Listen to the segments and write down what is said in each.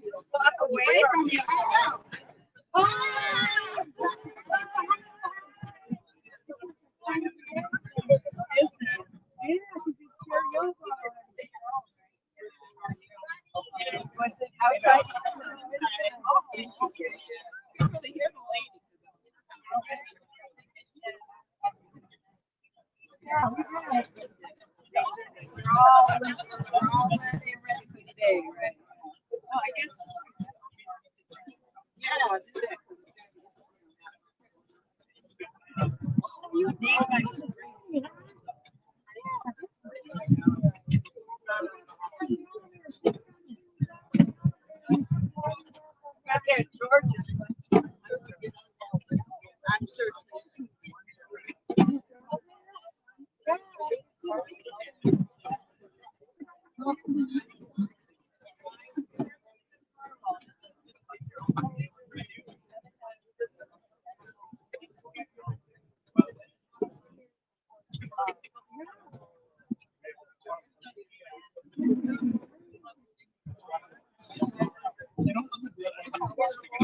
Just walk away from you. What's it outside? You really hear the lady. Yeah, we're all ready for the day, right? Oh, I guess. Yeah, that's it. You need my screen. Got that George's place. I'm sure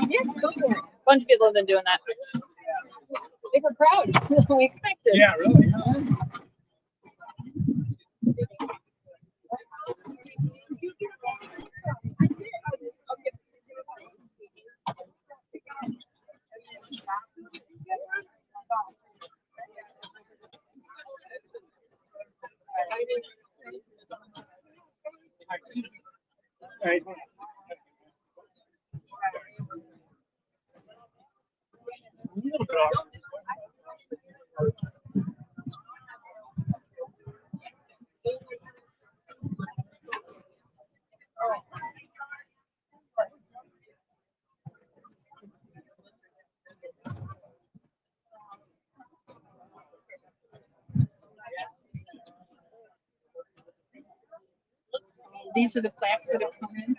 Yeah, go for it. A bunch of people have been doing that. Bigger crowd than we expected. Yeah, really. Excuse me. All right. A little bit off. These are the plaques that have come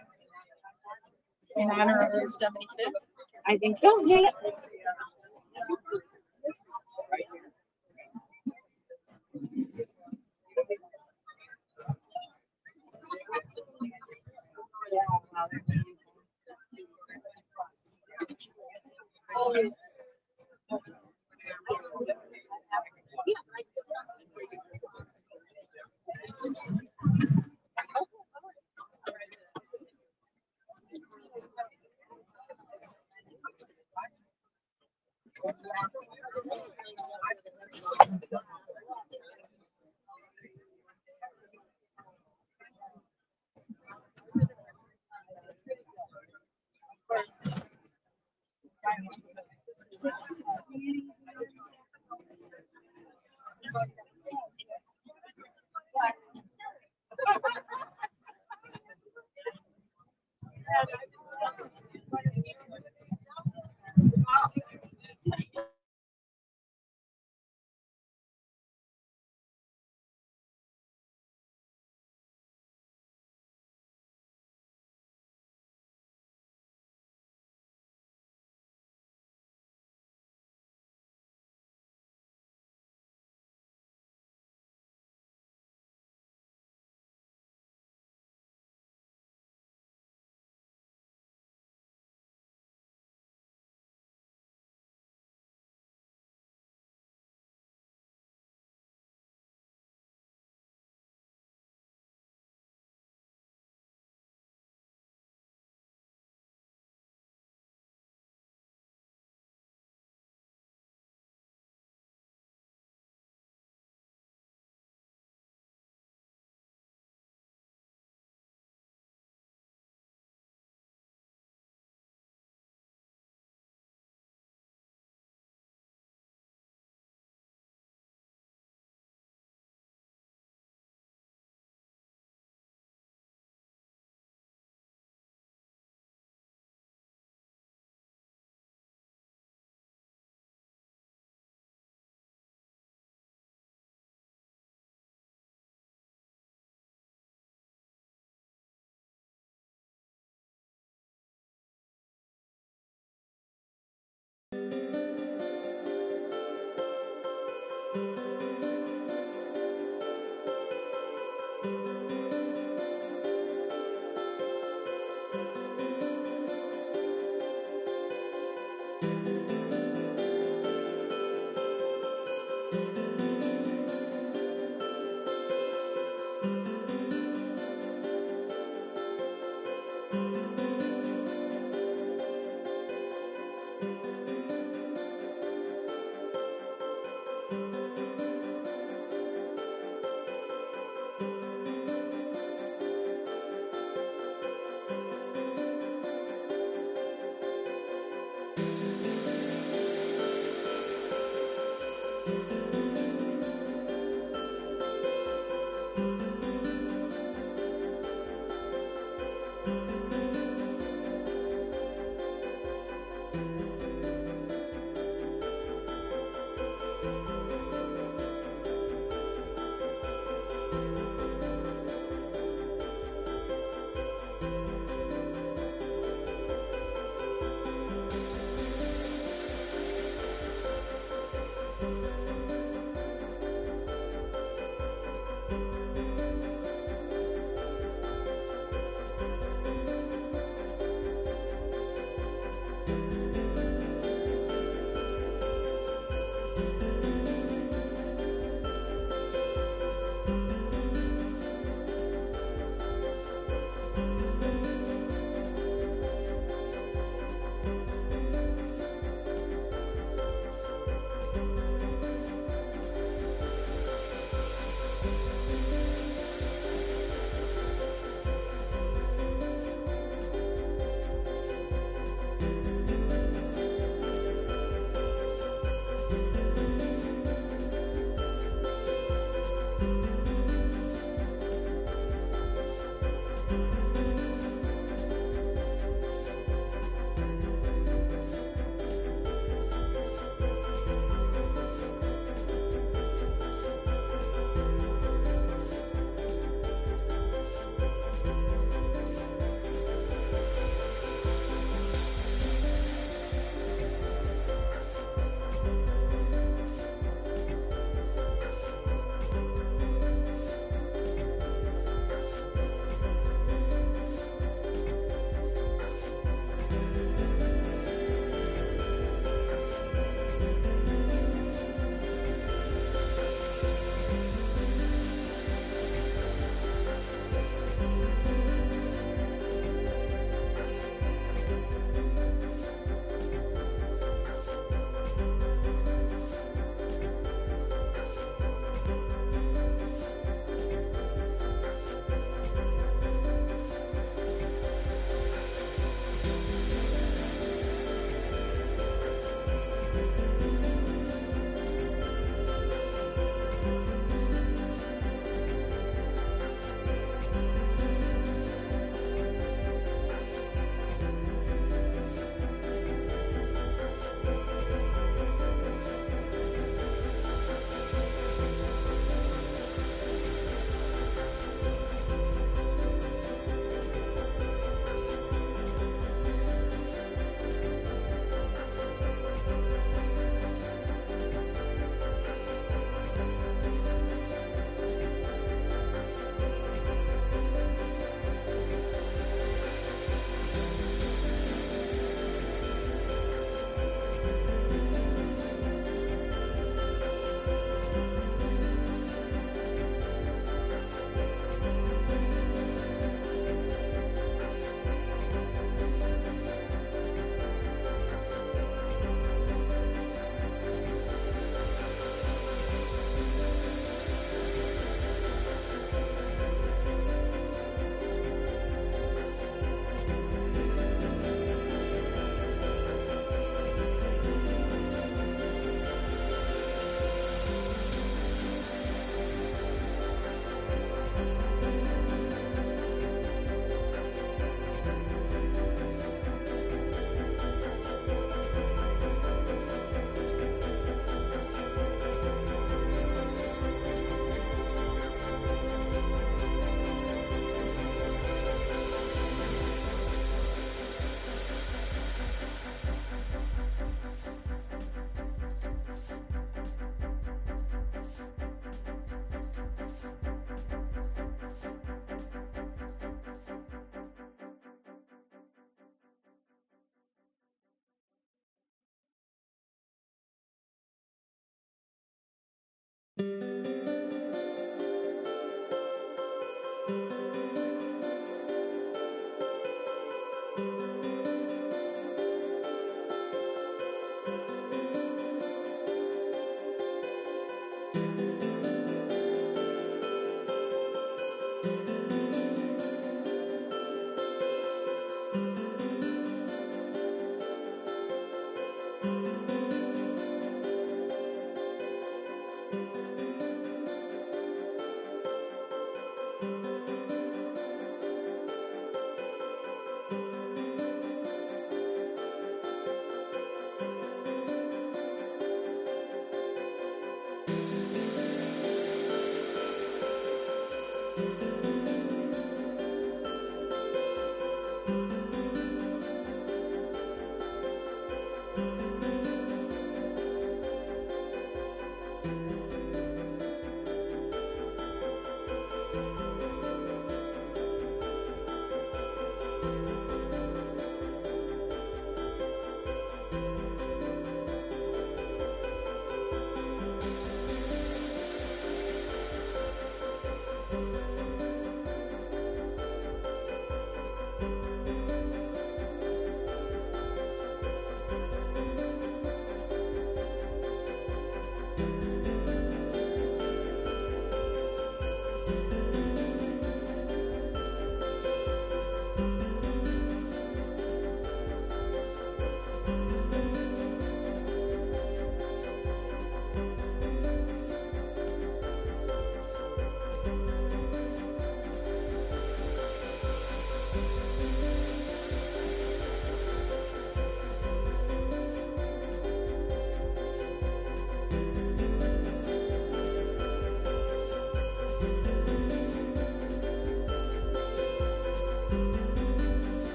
in honor of their 75th. I think so. Yeah.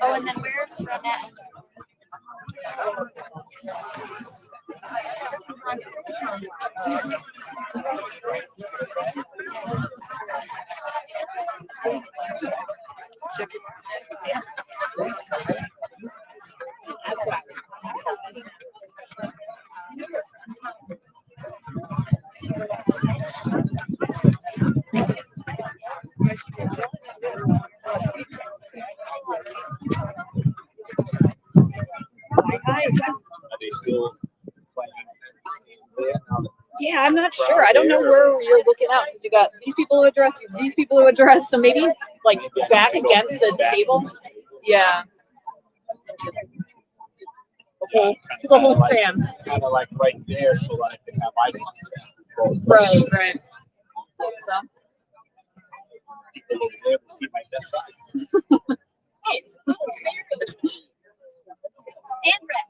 Oh, and then where's Ronette? Yeah, I'm not sure. I don't know where you're looking out because you got these people who address you, these people who address. So maybe like back against the table. Yeah. The whole span. Kind of like right there, so that I can have eye contact. Right, right. So. People over there to see my best side. Nice. And Rick,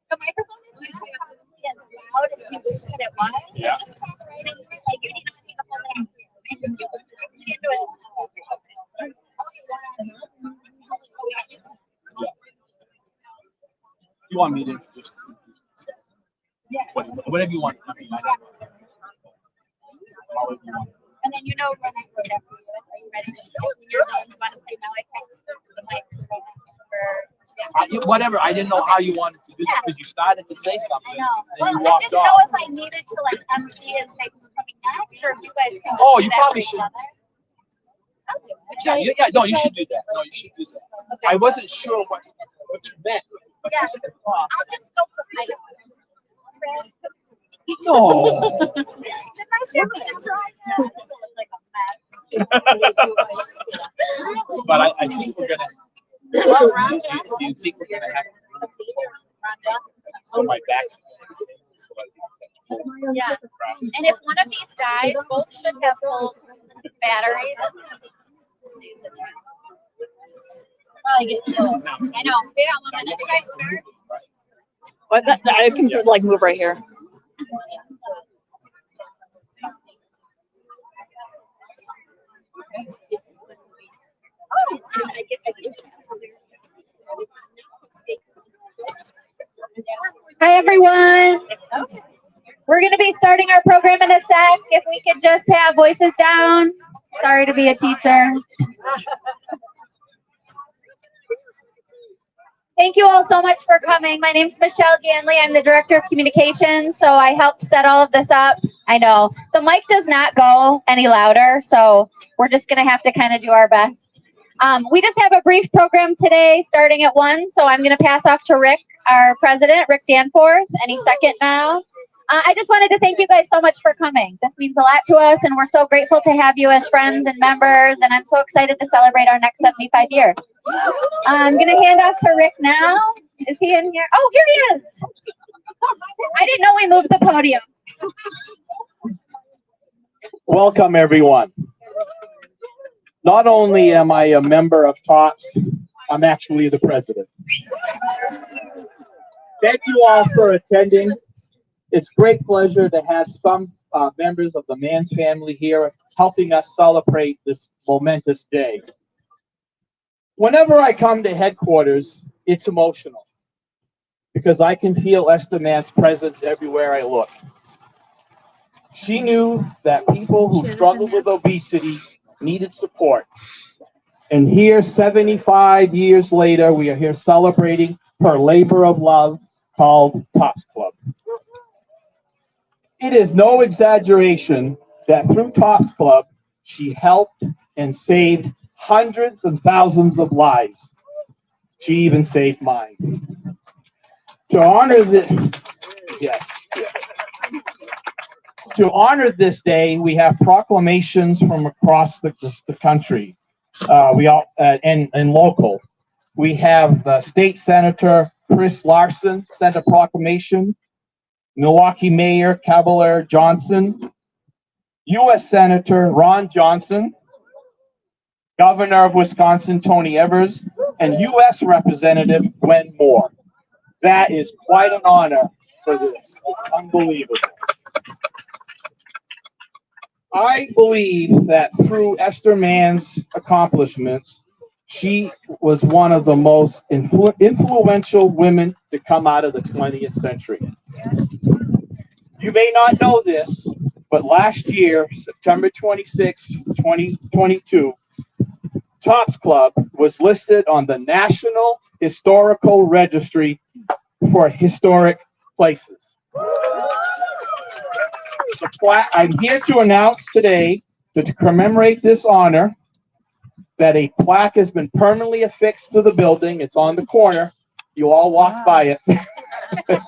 the microphone is not probably as loud as we wish that it was. So Yeah. just talk right into it. Like you do not need to hold it out here. Right? If you put directly into it, it's not okay. Oh, you want to? You want me to just Yeah. whatever you want. I mean, however you want. And then you know when I go after you. Are you ready to say when you're done? You want to say now I pass the mic to run over. Whatever. I didn't know how you wanted to do this because you started to say I something. know. And Well, then you I walked didn't off. know if I needed to like MC and say who's coming next, or if you guys can. Oh, do you that probably for each should. other. I'll do it. Yeah, no, you should do that. No, you should do that. Okay. I wasn't sure what you meant. But Yeah. you said, oh, I'll just go for I know. no. Did my champagne dry yet? I still look like a mess. But I think we're gonna. Well, Ron Do you think we're gonna have Ron Johnson. so my back's Yeah. And if one of these dies, both should have full batteries. I know. Yeah, 1 minute. Should I start? What? I can like move right here. Oh, I get Hi, everyone. We're going to be starting our program in a sec. If we could just have voices down. Sorry to be a teacher. Thank you all so much for coming. My name's Michelle Ganley. I'm the Director of Communications, so I helped set all of this up. I know the mic does not go any louder, so we're just going to have to kind of do our best. We just have a brief program today starting at 1, so I'm going to pass off to Rick, our president, Rick Danforth, any second now. I just wanted to thank you guys so much for coming. This means a lot to us, and we're so grateful to have you as friends and members, and I'm so excited to celebrate our next 75 years. I'm going to hand off to Rick now. Is he in here? Oh, here he is. I didn't know we moved the podium. Welcome, everyone. Not only am I a member of TOPS, I'm actually the president. Thank you all for attending. It's great pleasure to have some members of the Manns family here helping us celebrate this momentous day. Whenever I come to headquarters, it's emotional because I can feel Esther Mann's presence everywhere I look. She knew that people who struggled with obesity needed support. And here, 75 years later, we are here celebrating her labor of love called TOPS Club. It is no exaggeration that through TOPS Club, she helped and saved hundreds and thousands of lives. She even saved mine. To honor To honor this day, we have proclamations from across the country. And local. We have State Senator Chris Larson sent a proclamation. Milwaukee Mayor Cavalier Johnson. U.S. Senator Ron Johnson. Governor of Wisconsin Tony Evers. And U.S. Representative Gwen Moore. That is quite an honor for this. It's unbelievable. I believe that through Esther Mann's accomplishments, she was one of the most influential women to come out of the 20th century. You may not know this, but last year, September 26, 2022, TOPS Club was listed on the National Historical Registry for Historic Places. I'm here to announce today that to commemorate this honor, that a plaque has been permanently affixed to the building. It's on the corner. You all walk by it.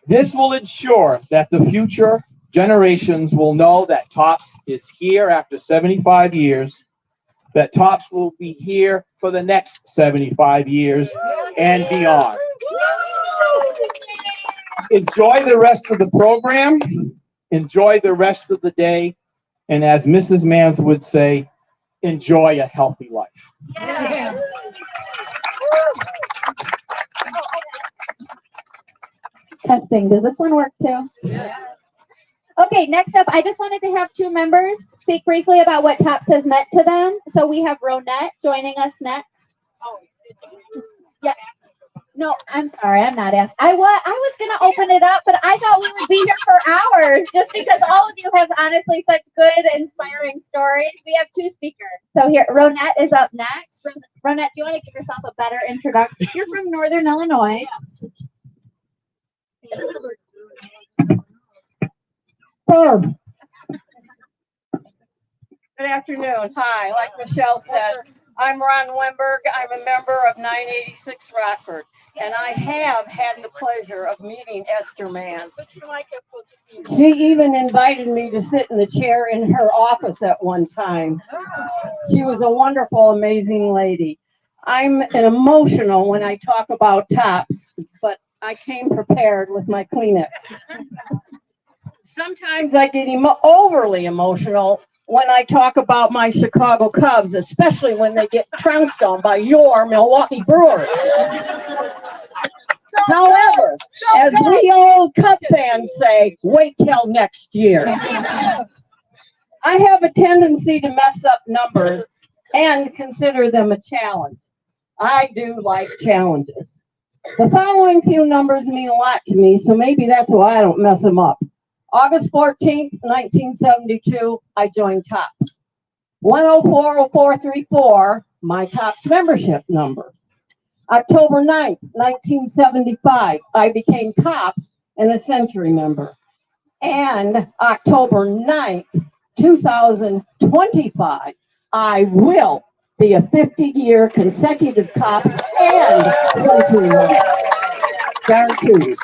This will ensure that the future generations will know that TOPS is here after 75 years, that TOPS will be here for the next 75 years and beyond. Enjoy the rest of the program. Enjoy the rest of the day. And as Mrs. Mans would say, enjoy a healthy life. Yeah. Testing. Does this one work too? Okay, next up, I just wanted to have two members speak briefly about what TOPS has meant to them. So we have Ronette joining us next. Yeah. No, I'm sorry, I'm not asking. I was gonna open it up, but I thought we would be here for hours just because all of you have honestly such good, inspiring stories. We have two speakers. So here, Ronette is up next. Ronette, do you want to give yourself a better introduction? You're from Northern Illinois. Good afternoon. Hi, like Michelle said, I'm Ron Wimberg. I'm a member of 986 Rockford, and I have had the pleasure of meeting Esther Mans. She even invited me to sit in the chair in her office at one time. She was a wonderful, amazing lady. I'm an emotional when I talk about TOPS, but I came prepared with my Kleenex. Sometimes I get overly emotional when I talk about my Chicago Cubs, especially when they get trounced on by your Milwaukee Brewers. However, as we old Cub fans say, wait till next year. I have a tendency to mess up numbers and consider them a challenge. I do like challenges. The following few numbers mean a lot to me, so maybe that's why I don't mess them up. August 14th, 1972, I joined TOPS. 1040434, my TOPS membership number. October 9th, 1975, I became TOPS and a Century member. And October 9th, 2025, I will be a 50-year consecutive TOPS and Century member. Guaranteed.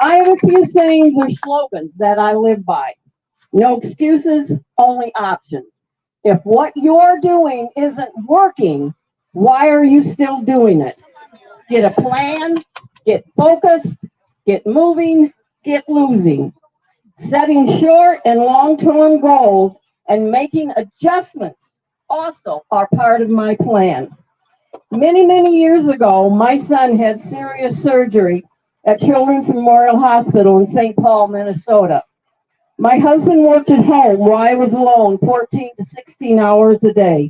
I have a few sayings or slogans that I live by. No excuses, only options. If what you're doing isn't working, why are you still doing it? Get a plan, get focused, get moving, get losing. Setting short and long-term goals and making adjustments also are part of my plan. Many, many years ago, my son had serious surgery at Children's Memorial Hospital in St. Paul, Minnesota. My husband worked at home while I was alone 14 to 16 hours a day.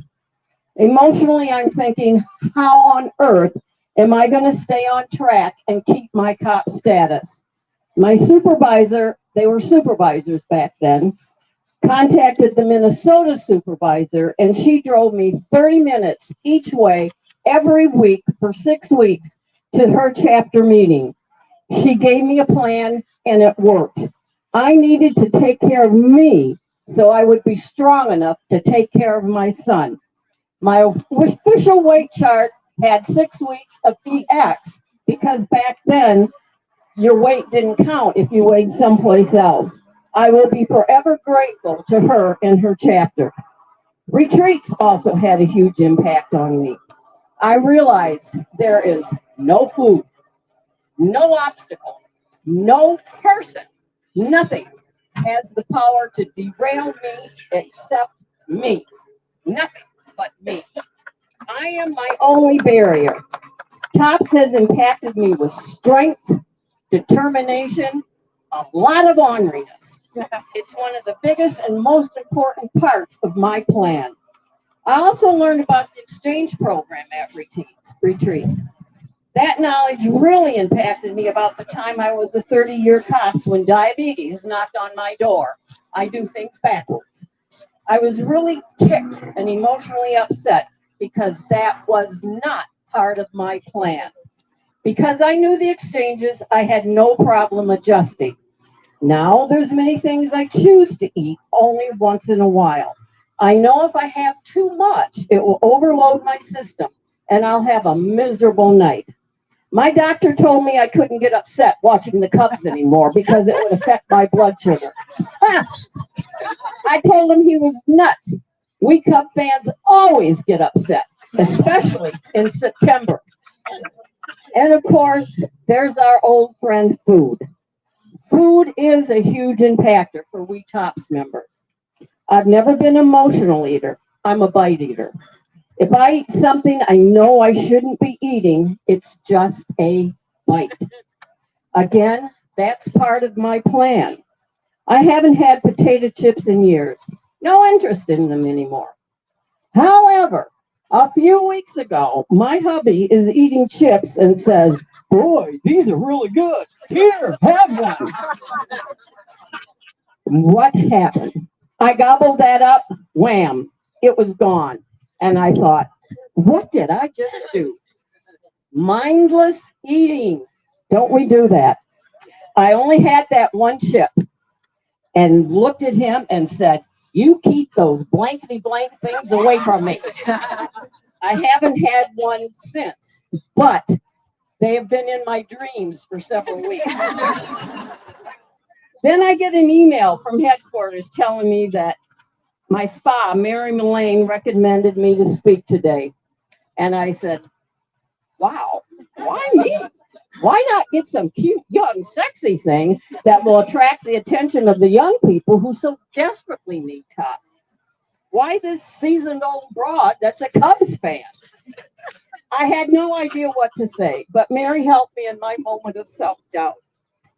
Emotionally, I'm thinking, how on earth am I going to stay on track and keep my COP status? My supervisor, they were supervisors back then, contacted the Minnesota supervisor, and she drove me 30 minutes each way every week for 6 weeks to her chapter meeting. She gave me a plan, and it worked. I needed to take care of me so I would be strong enough to take care of my son. My official weight chart had 6 weeks of EX because back then, your weight didn't count if you weighed someplace else. I will be forever grateful to her and her chapter. Retreats also had a huge impact on me. I realized there is no food, no obstacle, no person, nothing has the power to derail me except me. Nothing but me. I am my only barrier. TOPS has impacted me with strength, determination, a lot of orneriness. It's one of the biggest and most important parts of my plan. I also learned about the exchange program at retreats. That knowledge really impacted me about the time I was a 30-year COPS when diabetes knocked on my door. I do things backwards. I was really ticked and emotionally upset because that was not part of my plan. Because I knew the exchanges, I had no problem adjusting. Now there's many things I choose to eat only once in a while. I know if I have too much, it will overload my system and I'll have a miserable night. My doctor told me I couldn't get upset watching the Cubs anymore because it would affect my blood sugar. I told him he was nuts. We Cub fans always get upset, especially in September. And of course, there's our old friend food. Food is a huge impactor for we Tops members. I've never been an emotional eater. I'm a bite eater. If I eat something I know I shouldn't be eating, it's just a bite. Again, that's part of my plan. I haven't had potato chips in years. No interest in them anymore. However, a few weeks ago, my hubby is eating chips and says, "Boy, these are really good. Here, have one." What happened? I gobbled that up, wham, it was gone. And I thought, what did I just do? Mindless eating. Don't we do that? I only had that one chip and looked at him and said, "You keep those blankety blank things away from me." I haven't had one since, but they have been in my dreams for several weeks. Then I get an email from headquarters telling me that my spa, Mary Mullane, recommended me to speak today. And I said, wow, why me? Why not get some cute, young, sexy thing that will attract the attention of the young people who so desperately need Tops? Why this seasoned old broad that's a Cubs fan? I had no idea what to say, but Mary helped me in my moment of self-doubt.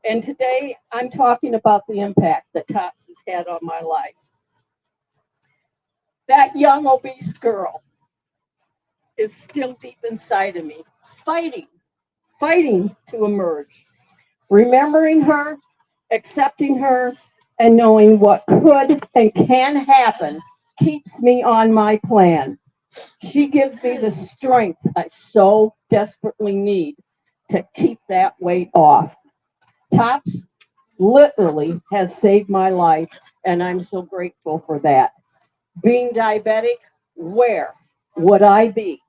And today I'm talking about the impact that Tops has had on my life. That young obese girl is still deep inside of me, fighting to emerge. Remembering her, accepting her, and knowing what could and can happen keeps me on my plan. She gives me the strength I so desperately need to keep that weight off. Tops literally has saved my life, and I'm so grateful for that. Being diabetic, where would I be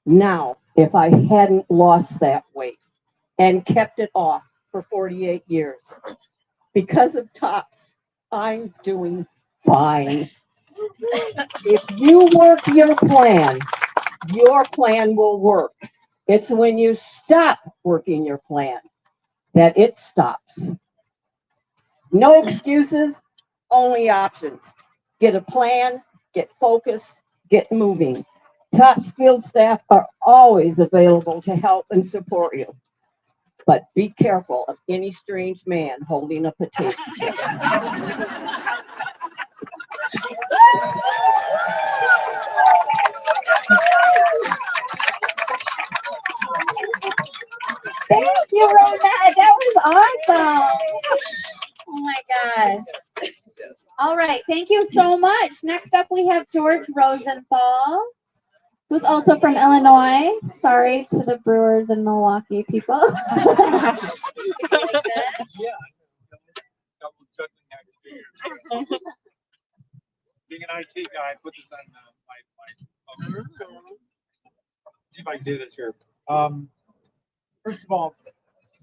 now if I hadn't lost that weight and kept it off for 48 years? Because of Tops, I'm doing fine. If you work your plan will work. It's when you stop working your plan that it stops. No excuses, only options. Get a plan, get focused, get moving. Tops field staff are always available to help and support you. But be careful of any strange man holding a potato chip. Thank you, Ronette. That was awesome. Oh my gosh. All right. Thank you so much. Next up, we have George Rosenthal, who's also from Illinois. Sorry to the Brewers and Milwaukee people. Yeah. Double juggling activities. Being an IT guy, I put this on my see if I can do this here. First of all,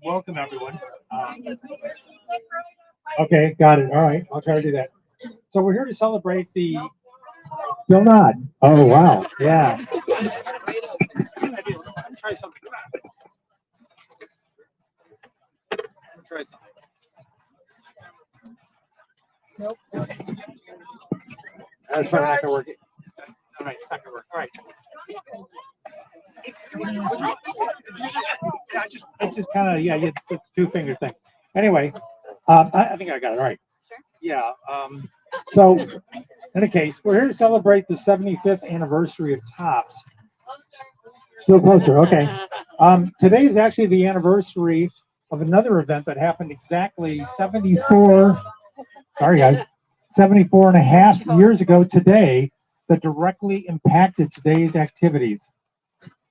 welcome everyone. Okay, got it. All right, I'll try to do that. So we're here to celebrate the. Still not. Oh wow. Yeah. Try something. Let's try something. Nope. That's probably not gonna work. All right, it's not gonna work. All right. Yeah, it's just kind of it's a two-finger thing. Anyway, I think I got it. All right. Sure. Yeah. So, in any case, we're here to celebrate the 75th anniversary of Tops. Still closer. Okay. Today is actually the anniversary of another event that happened exactly 74. Sorry, guys. 74 and a half years ago today that directly impacted today's activities.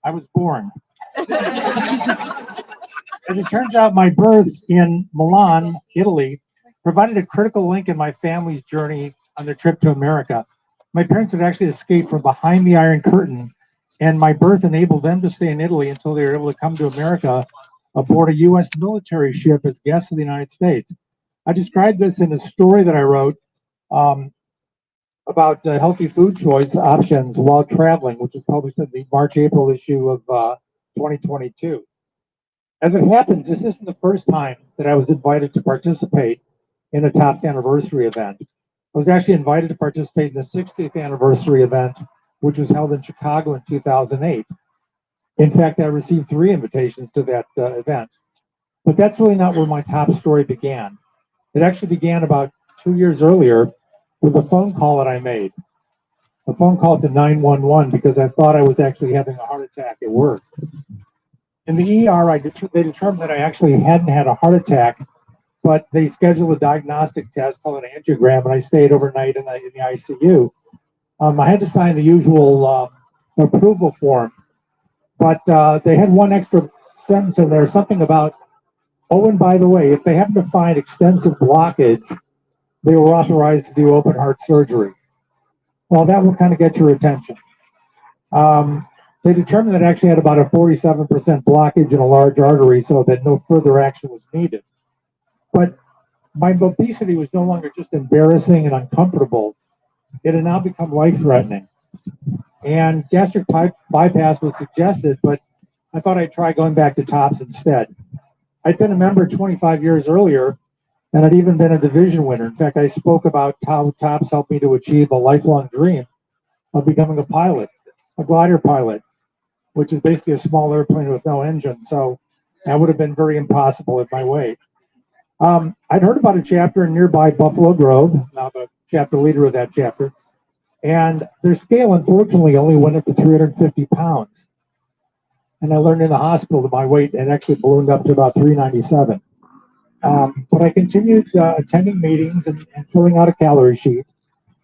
I was born. As it turns out, my birth in Milan, Italy, provided a critical link in my family's journey on their trip to America. My parents had actually escaped from behind the Iron Curtain And my birth enabled them to stay in Italy until they were able to come to America aboard a U.S. military ship as guests of the United States. I described this in a story that I wrote um, about healthy food choice options while traveling, which was published in the March-April issue of 2022. As it happens, this isn't the first time that I was invited to participate in a TOPS anniversary event. I was actually invited to participate in the 60th anniversary event, which was held in Chicago in 2008. In fact, I received 3 invitations to that event. But that's really not where my top story began. It actually began about 2 years earlier with a phone call that I made. A phone call to 911 because I thought I was actually having a heart attack at work. In the ER, they determined that I actually hadn't had a heart attack, but they scheduled a diagnostic test called an angiogram, and I stayed overnight in the ICU. I had to sign the usual approval form, but they had one extra sentence in there, something about, oh, and by the way, if they happen to find extensive blockage, they were authorized to do open heart surgery. Well, that will kind of get your attention. They determined that I actually had about a 47% blockage in a large artery, so that no further action was needed. But my obesity was no longer just embarrassing and uncomfortable. It had now become life-threatening. And gastric bypass was suggested, but I thought I'd try going back to TOPS instead. I'd been a member 25 years earlier, and I'd even been a division winner. In fact, I spoke about how TOPS helped me to achieve a lifelong dream of becoming a pilot, a glider pilot, which is basically a small airplane with no engine. So that would have been very impossible at my weight. I'd heard about a chapter in nearby Buffalo Grove, now the chapter leader of that chapter, and their scale, unfortunately, only went up to 350 pounds. And I learned in the hospital that my weight had actually ballooned up to about 397. But I continued attending meetings and filling out a calorie sheet.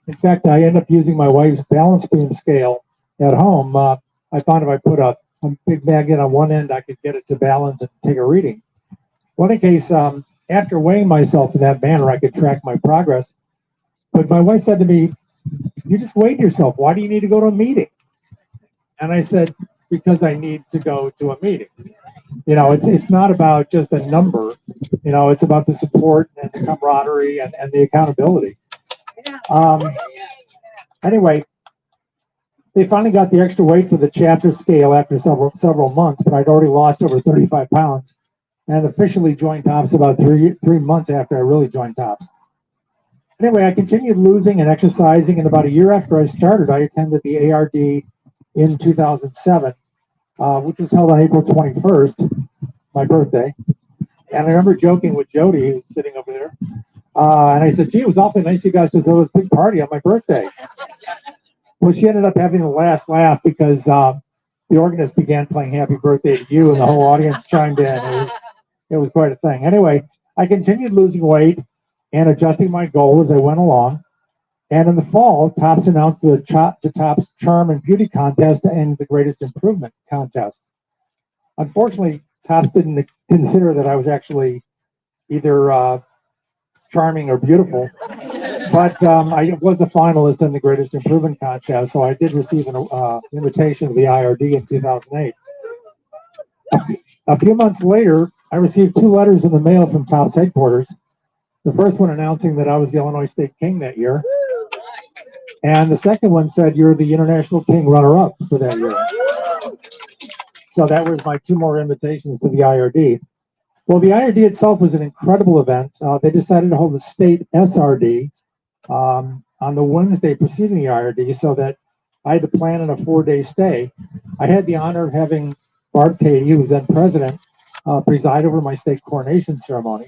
In fact, I ended up using my wife's balance beam scale at home. I found if I put a big magnet on one end, I could get it to balance and take a reading. Well, in any case, after weighing myself in that manner, I could track my progress. But my wife said to me, "You just weighed yourself. Why do you need to go to a meeting?" And I said, "Because I need to go to a meeting." You know, it's not about just a number. You know, it's about the support and the camaraderie and the accountability. Anyway, they finally got the extra weight for the chapter scale after several months, but I'd already lost over 35 pounds and officially joined TOPS about three months after I really joined TOPS. Anyway, I continued losing and exercising, and about a year after I started, I attended the ARD in 2007, which was held on April 21st, my birthday. And I remember joking with Jody, who's sitting over there, and I said, "Gee, it was awfully nice of you guys to throw this big party on my birthday." Well, she ended up having the last laugh because the organist began playing "Happy Birthday to You," and the whole audience chimed in. It was quite a thing. Anyway, I continued losing weight and adjusting my goal as I went along. And in the fall, TOPS announced the TOPS Charm and Beauty Contest and the Greatest Improvement Contest. Unfortunately, TOPS didn't consider that I was actually either charming or beautiful, but I was a finalist in the Greatest Improvement Contest, so I did receive an invitation to the IRD in 2008. A few months later, I received 2 letters in the mail from TOPS headquarters. The first one announcing that I was the Illinois State King that year, and the second one said, "You're the International King runner-up for that year." So that was my 2 more invitations to the IRD. Well, the IRD itself was an incredible event. They decided to hold the state SRD on the Wednesday preceding the IRD, so that I had to plan on a 4-day stay. I had the honor of having Barb Katie, who was then president, preside over my state coronation ceremony.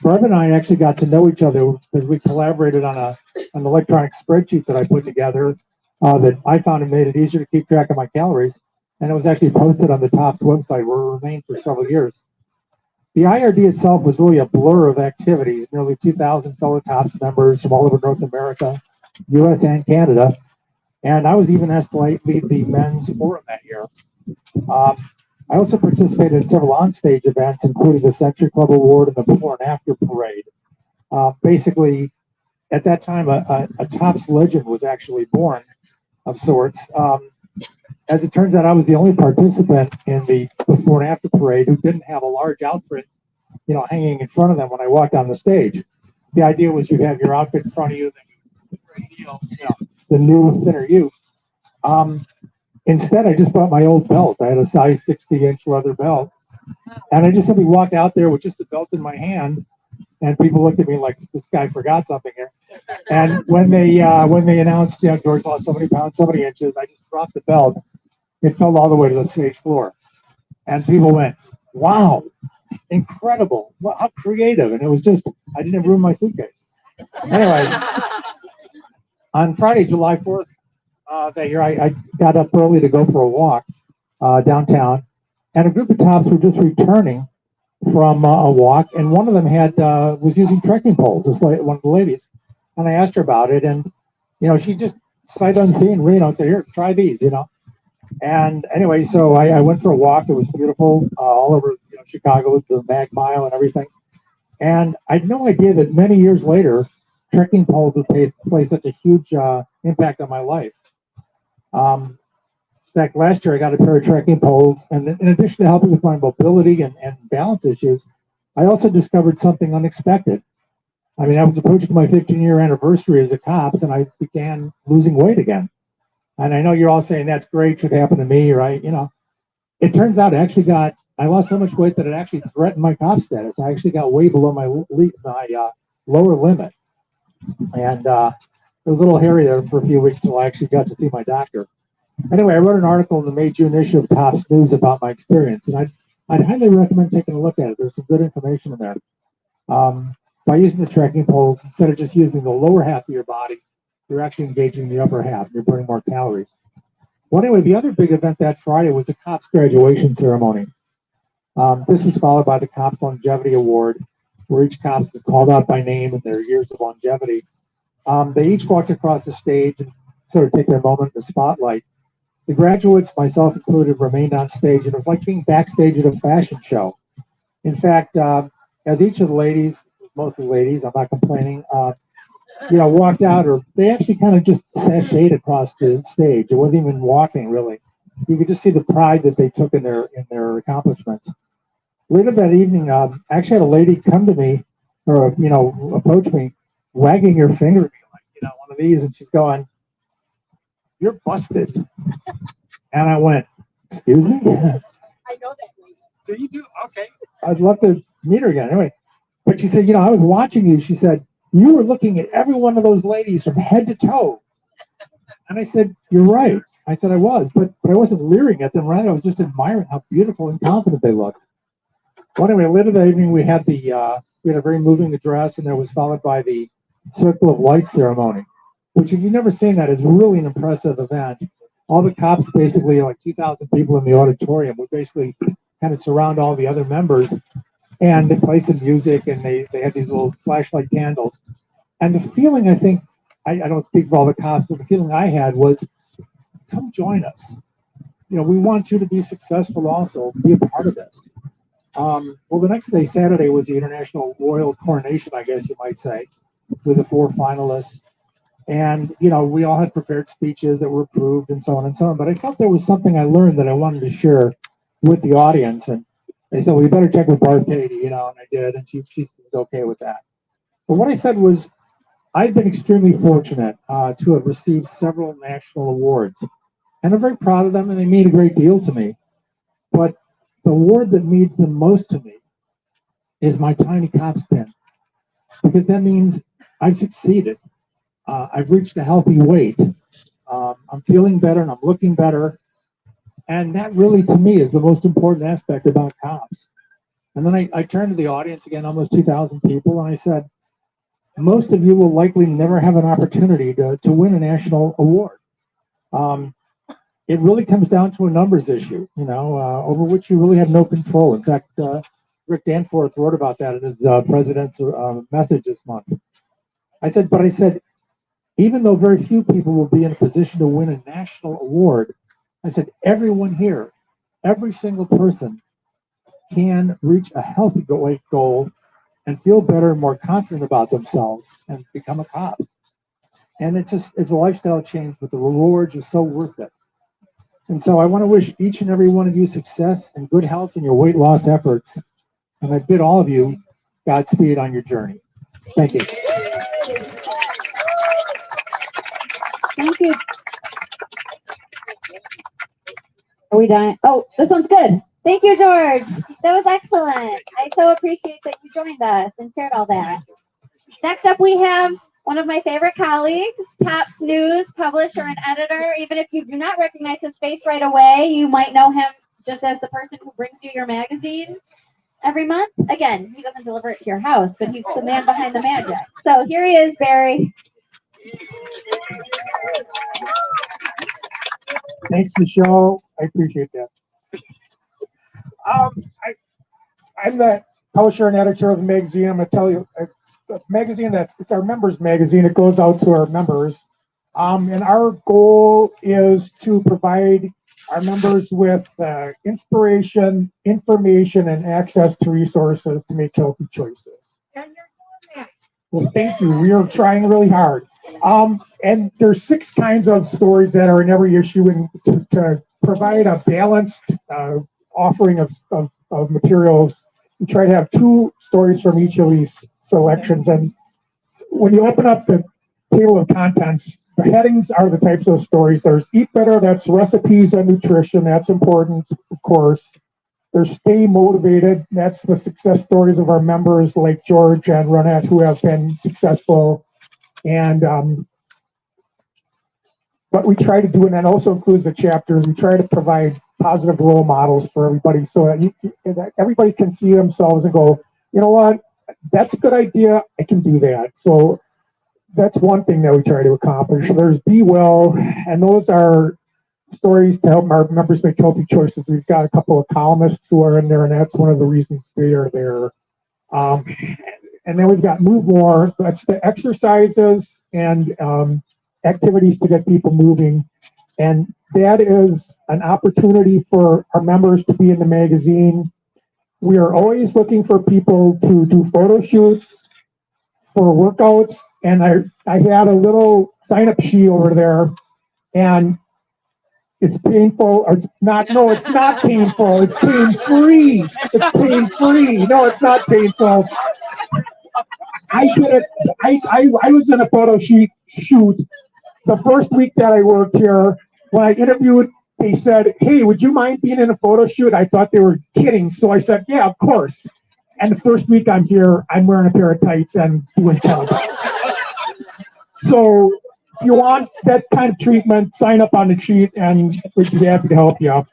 Barb and I actually got to know each other because we collaborated on an electronic spreadsheet that I put together that I found it made it easier to keep track of my calories, and it was actually posted on the TOPS website where it remained for several years. The IRD itself was really a blur of activities, nearly 2,000 fellow TOPS members from all over North America, US and Canada, and I was even asked to lead the men's forum that year. I also participated in several onstage events, including the Century Club Award and the Before and After Parade. Basically, at that time, a TOPS legend was actually born of sorts. as it turns out, I was the only participant in the before and after parade who didn't have a large outfit, hanging in front of them when I walked on the stage. The idea was you'd have your outfit in front of you, then you reveal, the new thinner you. Instead, I just brought my old belt. I had a size 60-inch leather belt, and I just simply walked out there with just the belt in my hand, and people looked at me like this guy forgot something here. And when they announced, George lost so many pounds, so many inches, I just dropped the belt. It fell all the way to the stage floor, and people went, "Wow, incredible! Well, how creative!" And it was just, I didn't ruin my suitcase. Anyway, on Friday, July 4th, that year, I got up early to go for a walk downtown, and a group of tops were just returning from a walk, and one of them was using trekking poles, one of the ladies, and I asked her about it, and she just sight unseen, said, "Here, try these," And anyway, so I went for a walk. It was beautiful, all over Chicago with the Mag Mile and everything. And I had no idea that many years later, trekking poles would play such a huge impact on my life. In fact, last year I got a pair of trekking poles, and in addition to helping with my mobility and balance issues, I also discovered something unexpected. I mean, I was approaching my 15-year anniversary as a cop, and I began losing weight again. And I know you're all saying that's great, should happen to me, right? It turns out I lost so much weight that it actually threatened my cop status. I actually got way below my lower limit. And it was a little hairy there for a few weeks until I actually got to see my doctor. Anyway, I wrote an article in the May-June issue of Tops News about my experience, and I'd highly recommend taking a look at it. There's some good information in there. By using the trekking poles, instead of just using the lower half of your body, you're actually engaging the upper half. You're burning more calories. Well, anyway, the other big event that Friday was the cops graduation ceremony. This was followed by the Cops Longevity Award, where each cop is called out by name and their years of longevity. They each walked across the stage and sort of take their moment in the spotlight. The graduates, myself included, remained on stage, and it was like being backstage at a fashion show. In fact, as each of the ladies, mostly ladies, I'm not complaining, walked out, or they actually kind of just sashayed across the stage. It wasn't even walking, really. You could just see the pride that they took in their accomplishments. Later that evening, I actually had a lady come to me, or approach me, wagging her finger at me, like one of these, and she's going, "You're busted." And I went, "Excuse me?" I know that lady. Do you do? Okay. I'd love to meet her again. Anyway, but she said, I was watching you. She said, "You were looking at every one of those ladies from head to toe." And I said, "You're right." I said, "I was, but I wasn't leering at them, right? I was just admiring how beautiful and confident they looked." Well, anyway, later that evening, we had a very moving address, and that was followed by the Circle of Light ceremony, which, if you've never seen that, is really an impressive event. All the cops, basically like 2,000 people in the auditorium, would basically kind of surround all the other members, and they play some music, and they had these little flashlight candles. And the feeling, I think, I don't speak for all the cops, but the feeling I had was, come join us. We want you to be successful also, be a part of this. Well, the next day, Saturday, was the International Royal Coronation, I guess you might say, with the 4 finalists. And, we all had prepared speeches that were approved and so on and so on. But I felt there was something I learned that I wanted to share with the audience. And they said, "Well, you better check with Barb Katie," and I did. And she seemed okay with that. But what I said was, I've been extremely fortunate to have received several national awards. And I'm very proud of them, and they mean a great deal to me. But the award that means the most to me is my tiny cop's pin, because that means I've succeeded. I've reached a healthy weight. I'm feeling better and I'm looking better. And that really, to me, is the most important aspect about cops. And then I turned to the audience again, almost 2,000 people, and I said, most of you will likely never have an opportunity to win a national award. It really comes down to a numbers issue, over which you really have no control. In fact, Rick Danforth wrote about that in his president's message this month. I said, even though very few people will be in a position to win a national award, I said, everyone here, every single person can reach a healthy weight goal and feel better and more confident about themselves and become a cop. And it's a lifestyle change, but the rewards are so worth it. And so I want to wish each and every one of you success and good health in your weight loss efforts. And I bid all of you Godspeed on your journey. Thank you. Thank you. Are we done? Oh, this one's good. Thank you, George. That was excellent. I so appreciate that you joined us and shared all that. Next up, we have one of my favorite colleagues, Topps News publisher and editor. Even if you do not recognize his face right away, you might know him just as the person who brings you your magazine every month. Again, he doesn't deliver it to your house, but he's the man behind the magic. So here he is, Barry. Thanks, Michelle. I appreciate that. I'm the publisher and editor of the magazine. I'm going to tell you, it's a magazine it's our members magazine. It goes out to our members. And our goal is to provide our members with inspiration, information, and access to resources to make healthy choices. And you're doing that. Well, thank you. We are trying really hard. And there's 6 kinds of stories that are in every issue, and to provide a balanced offering of materials, we try to have 2 stories from each of these selections. And when you open up the table of contents, the headings are the types of stories. There's Eat Better, that's recipes and nutrition, that's important, of course. There's Stay Motivated, that's the success stories of our members like George and Ronette who have been successful. And what we try to do, and that also includes the chapters, we try to provide positive role models for everybody so that everybody can see themselves and go, you know what, that's a good idea, I can do that. So that's one thing that we try to accomplish. There's Be Well, and those are stories to help our members make healthy choices. We've got a couple of columnists who are in there, and that's one of the reasons they are there. And then we've got Move More. That's the exercises and activities to get people moving. And that is an opportunity for our members to be in the magazine. We are always looking for people to do photo shoots for workouts. And I had a little sign-up sheet over there, and it's painful. Or it's not. No, it's not painful. It's pain-free. It's pain-free. No, it's not painful. I did it. I was in a photo shoot the first week that I worked here. When I interviewed, they said, "Hey, would you mind being in a photo shoot?" I thought they were kidding, so I said, "Yeah, of course." And the first week I'm here, I'm wearing a pair of tights and doing kettlebells. So if you want that kind of treatment, sign up on the sheet, and we'd be happy to help you.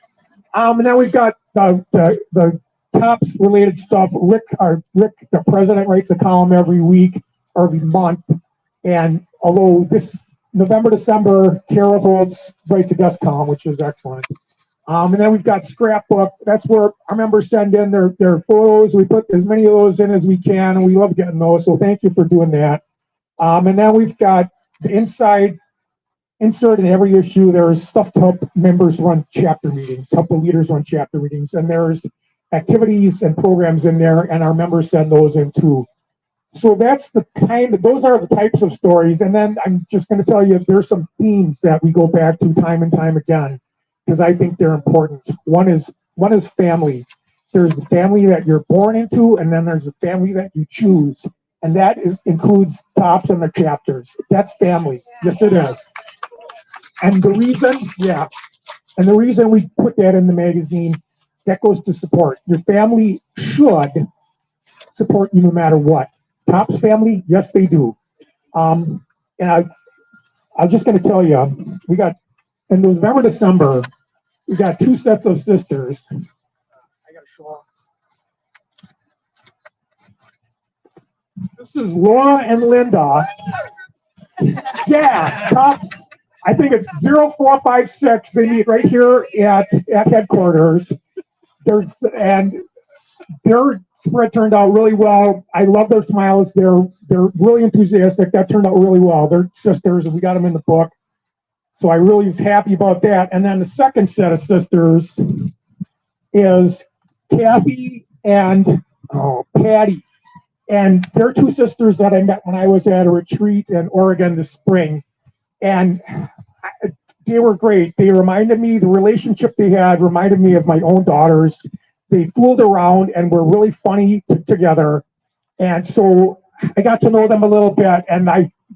And then we've got the Topps related stuff. Rick, the president, writes a column every week or every month. And although this November, December, Kara Holtz writes a guest column, which is excellent. And then we've got Scrapbook. That's where our members send in their photos. We put as many of those in as we can, and we love getting those. So thank you for doing that. And then we've got the inside insert in every issue. There's stuff to help members run chapter meetings, help the leaders run chapter meetings. And there's activities and programs in there, and our members send those in too. So those are the types of stories. And then I'm just going to tell you, there's some themes that we go back to time and time again, because I think they're important. One is family. There's the family that you're born into, and then there's the family that you choose. And that includes Topps and the chapters. That's family. Yes, it is. And the reason we put that in the magazine, that goes to support. Your family should support you no matter what. Topps family, yes, they do. And I'm just going to tell you, we got in November, December, we got 2 sets of sisters. I got to show off. This is Laura and Linda. Yeah, Topps. I think it's 0456. They meet right here at headquarters. Their spread turned out really well. I love their smiles. They're really enthusiastic. That turned out really well. They're sisters, and we got them in the book. So I really was happy about that. And then the second set of sisters is Kathy and Patty. And they're 2 sisters that I met when I was at a retreat in Oregon this spring. And they were great. They reminded me, the relationship they had reminded me of my own daughters. They fooled around and were really funny together. And so I got to know them a little bit, and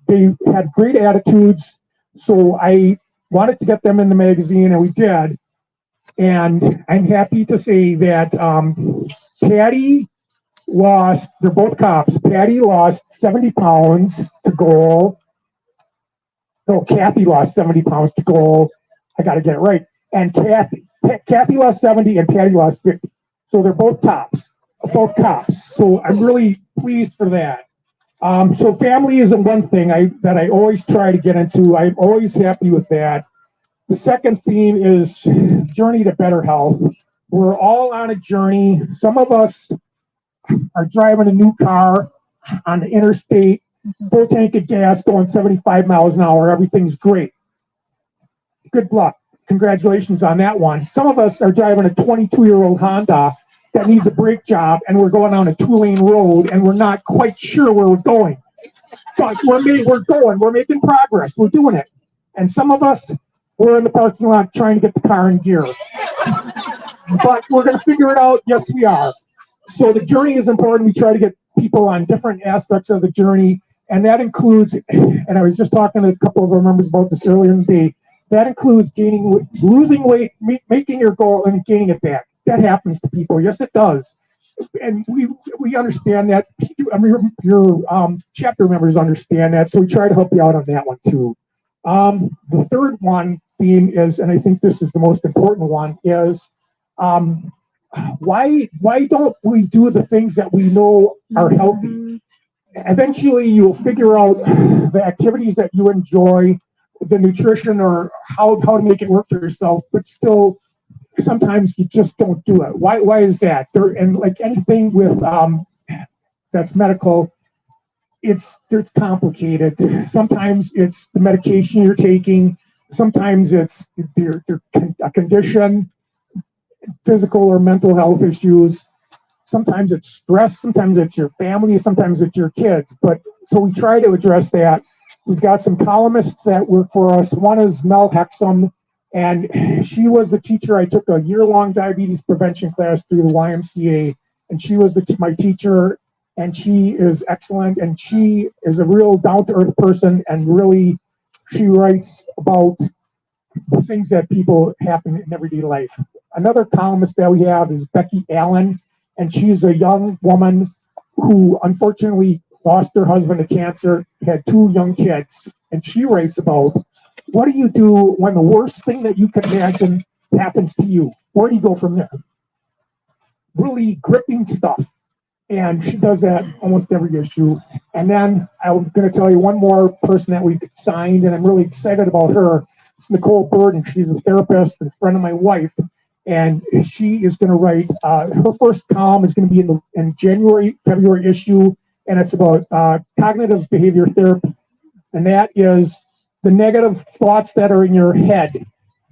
they had great attitudes. So I wanted to get them in the magazine, and we did. And I'm happy to say that Patty lost, they're both cops. Patty lost 70 pounds to goal. No, Kathy lost 70 pounds to goal. I got to get it right. And Kathy lost 70 and Patty lost 50. So they're both tops, both cops. So I'm really pleased for that. So family isn't one thing that I always try to get into. I'm always happy with that. The second theme is journey to better health. We're all on a journey. Some of us are driving a new car on the interstate, full tank of gas, going 75 miles an hour. Everything's great. Good luck. Congratulations on that one. Some of us are driving a 22-year-old Honda that needs a brake job, and we're going on a 2-lane road, and we're not quite sure where we're going. But we're going. We're making progress. We're doing it. And some of us, we're in the parking lot trying to get the car in gear. But we're going to figure it out. Yes, we are. So the journey is important. We try to get people on different aspects of the journey, and that includes, and I was just talking to a couple of our members about this earlier in the day, that includes losing weight, making your goal, and gaining it back. That happens to people. Yes, it does. And we understand that. I mean, your chapter members understand that, so we try to help you out on that one too. The third theme is, and I think this is the most important one, is why don't we do the things that we know are healthy? Eventually, you'll figure out the activities that you enjoy, the nutrition, or how to make it work for yourself, but still, sometimes you just don't do it. Why is that? And like anything with that's medical, it's complicated. Sometimes it's the medication you're taking. Sometimes it's a condition, physical or mental health issues. Sometimes it's stress. Sometimes it's your family. Sometimes it's your kids. But so we try to address that. We've got some columnists that work for us. One is Mel Hexum, and she was the teacher. I took a year-long diabetes prevention class through the YMCA, and she was my teacher, and she is excellent, and she is a real down-to-earth person, and really she writes about the things that people happen in everyday life. Another columnist that we have is Becky Allen, and she's a young woman who unfortunately lost her husband to cancer, had 2 young kids, and she writes about what do you do when the worst thing that you can imagine happens to you? Where do you go from there? Really gripping stuff. And she does that almost every issue. And then I'm going to tell you one more person that we've signed, and I'm really excited about her. It's Nicole Burden. She's a therapist and a friend of my wife. And she is going to write, her first column is going to be in January, February issue, and it's about cognitive behavior therapy. And that is the negative thoughts that are in your head.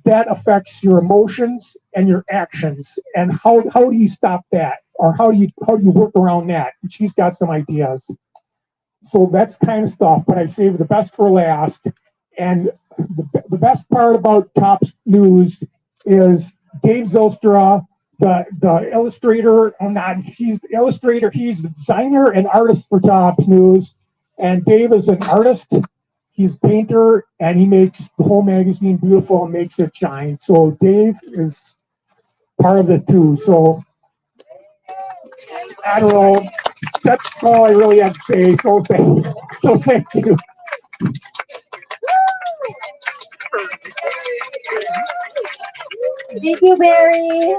That affects your emotions and your actions. And how do you stop that? Or how do you work around that? And she's got some ideas. So that's kind of stuff, but I saved the best for last. And the best part about Topps News is Dave Zylstra, the illustrator, he's the illustrator, he's the designer and artist for Topps News. And Dave is an artist, he's a painter, and he makes the whole magazine beautiful and makes it shine. So Dave is part of this too. So I don't know, that's all I really have to say. So thank you. Thank you, Barry.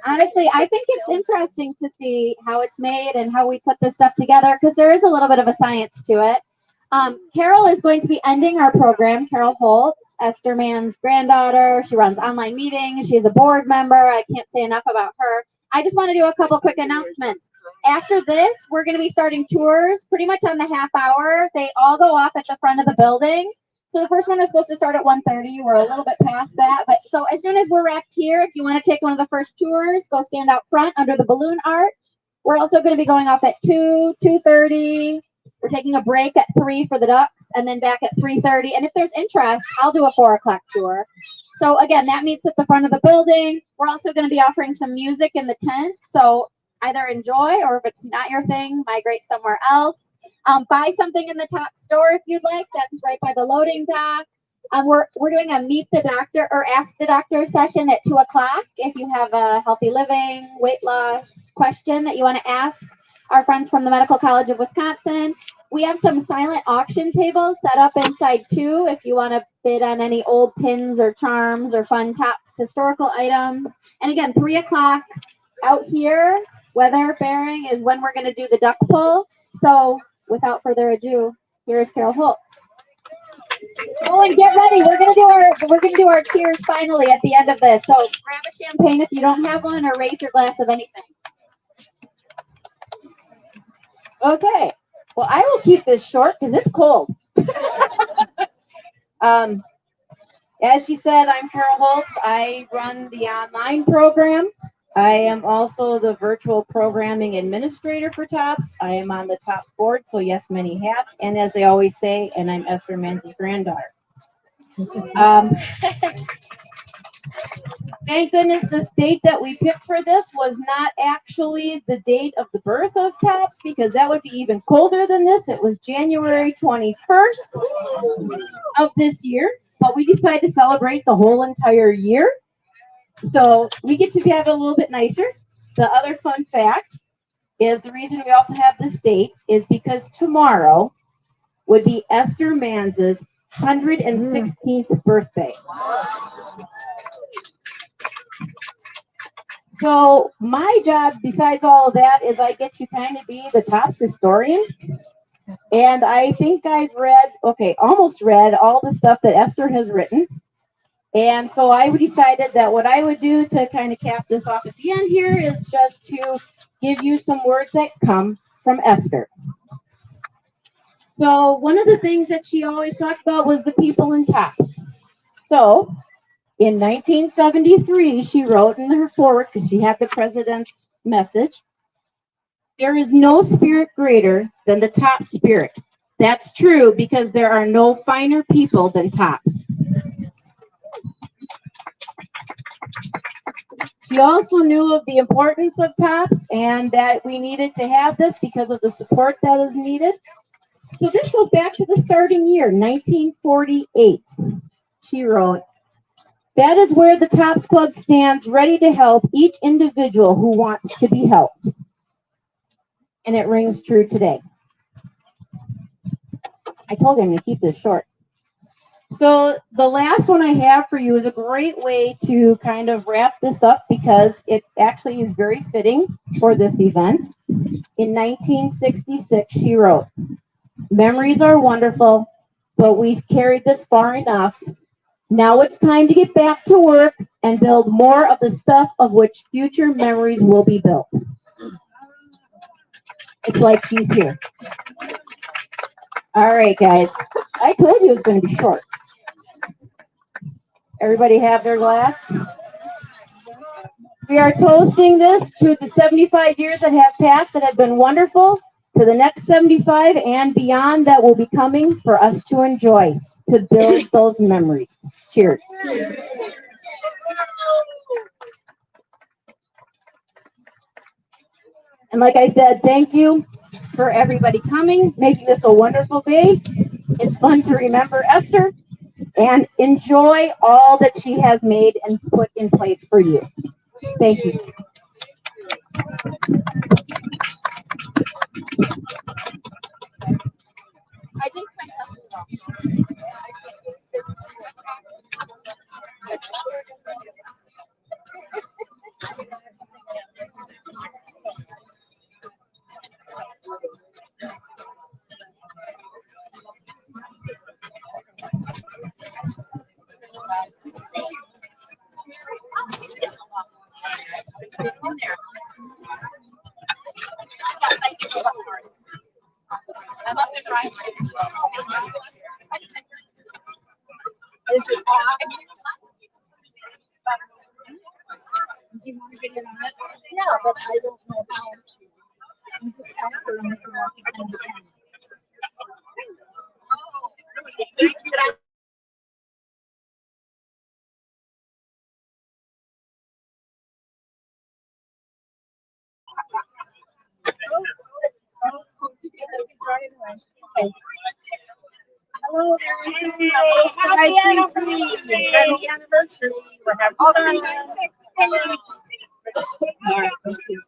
Honestly, I think it's interesting to see how it's made and how we put this stuff together, because there is a little bit of a science to it. Carol is going to be ending our program. Carol Holtz, Esther Mann's granddaughter. She runs online meetings. She is a board member. I can't say enough about her. I just want to do a couple quick announcements. After this, we're going to be starting tours pretty much on the half hour. They all go off at the front of the building. So the first one was supposed to start at 1:30. We're a little bit past that. But so as soon as we're wrapped here, if you want to take one of the first tours, go stand out front under the balloon arch. We're also going to be going off at 2:30. We're taking a break at 3 for the ducks. and then back at 3:30. And if there's interest, I'll do a 4 o'clock tour. So again, that meets at the front of the building. We're also going to be offering some music in the tent. So either enjoy, or if it's not your thing, migrate somewhere else. Buy something in the top store if you'd like. That's right by the loading dock. We're doing a meet the doctor or ask the doctor session at 2 o'clock. If you have a healthy living, weight loss question that you want to ask our friends from the Medical College of Wisconsin. We have some silent auction tables set up inside too if you want to bid on any old pins or charms or fun Topps historical items. And again, 3 o'clock out here, weather bearing, is when we're going to do the duck pull. So without further ado, here's Carol Holt. Oh, and get ready. We're gonna do our cheers finally at the end of this. So grab a champagne if you don't have one, or raise your glass of anything. Okay. Well, I will keep this short because it's cold. As she said, I'm Carol Holtz. I run the online program. I am also the virtual programming administrator for TOPS. I am on the TOPS board, so yes, many hats. And as they always say, and I'm Esther Manz's granddaughter. Thank goodness this date that we picked for this was not actually the date of the birth of TOPS, because that would be even colder than this. It was January 21st of this year, but we decided to celebrate the whole entire year. So we get to have it a little bit nicer. The other fun fact is the reason we also have this date is because tomorrow would be Esther Manz's 116th birthday. So my job, besides all of that, is I get to kind of be the TOPS historian. And I think I've read, almost read all the stuff that Esther has written. And so I decided that what I would do to kind of cap this off at the end here is just to give you some words that come from Esther. So one of the things that she always talked about was the people in TOPS. So in 1973, she wrote in her foreword, because she had the president's message, "There is no spirit greater than the TOPS spirit." That's true, because there are no finer people than TOPS. She also knew of the importance of TOPS and that we needed to have this because of the support that is needed. So this goes back to the starting year, 1948. She wrote, "That is where the TOPS Club stands ready to help each individual who wants to be helped." And it rings true today. I told you I'm going to keep this short. So the last one I have for you is a great way to kind of wrap this up, because it actually is very fitting for this event. In 1966, she wrote, "Memories are wonderful, but we've carried this far enough. Now it's time to get back to work and build more of the stuff of which future memories will be built." It's like she's here. All right, guys. I told you it was going to be short. Everybody have their glass? We are toasting this to the 75 years that have passed that have been wonderful, to the next 75 and beyond that will be coming for us to enjoy, to build those memories. Cheers. And like I said, thank you for everybody coming, making this a wonderful day. It's fun to remember Esther and enjoy all that she has made and put in place for you. Thank you. Is it on? Do you want to get in on it? Yeah, but I don't know how. I'm just asking her if you want to come down. Hello, everyone. Happy anniversary. Happy anniversary. We're having fun. All right, let's do it.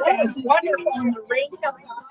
That was wonderful. And the rain coming on.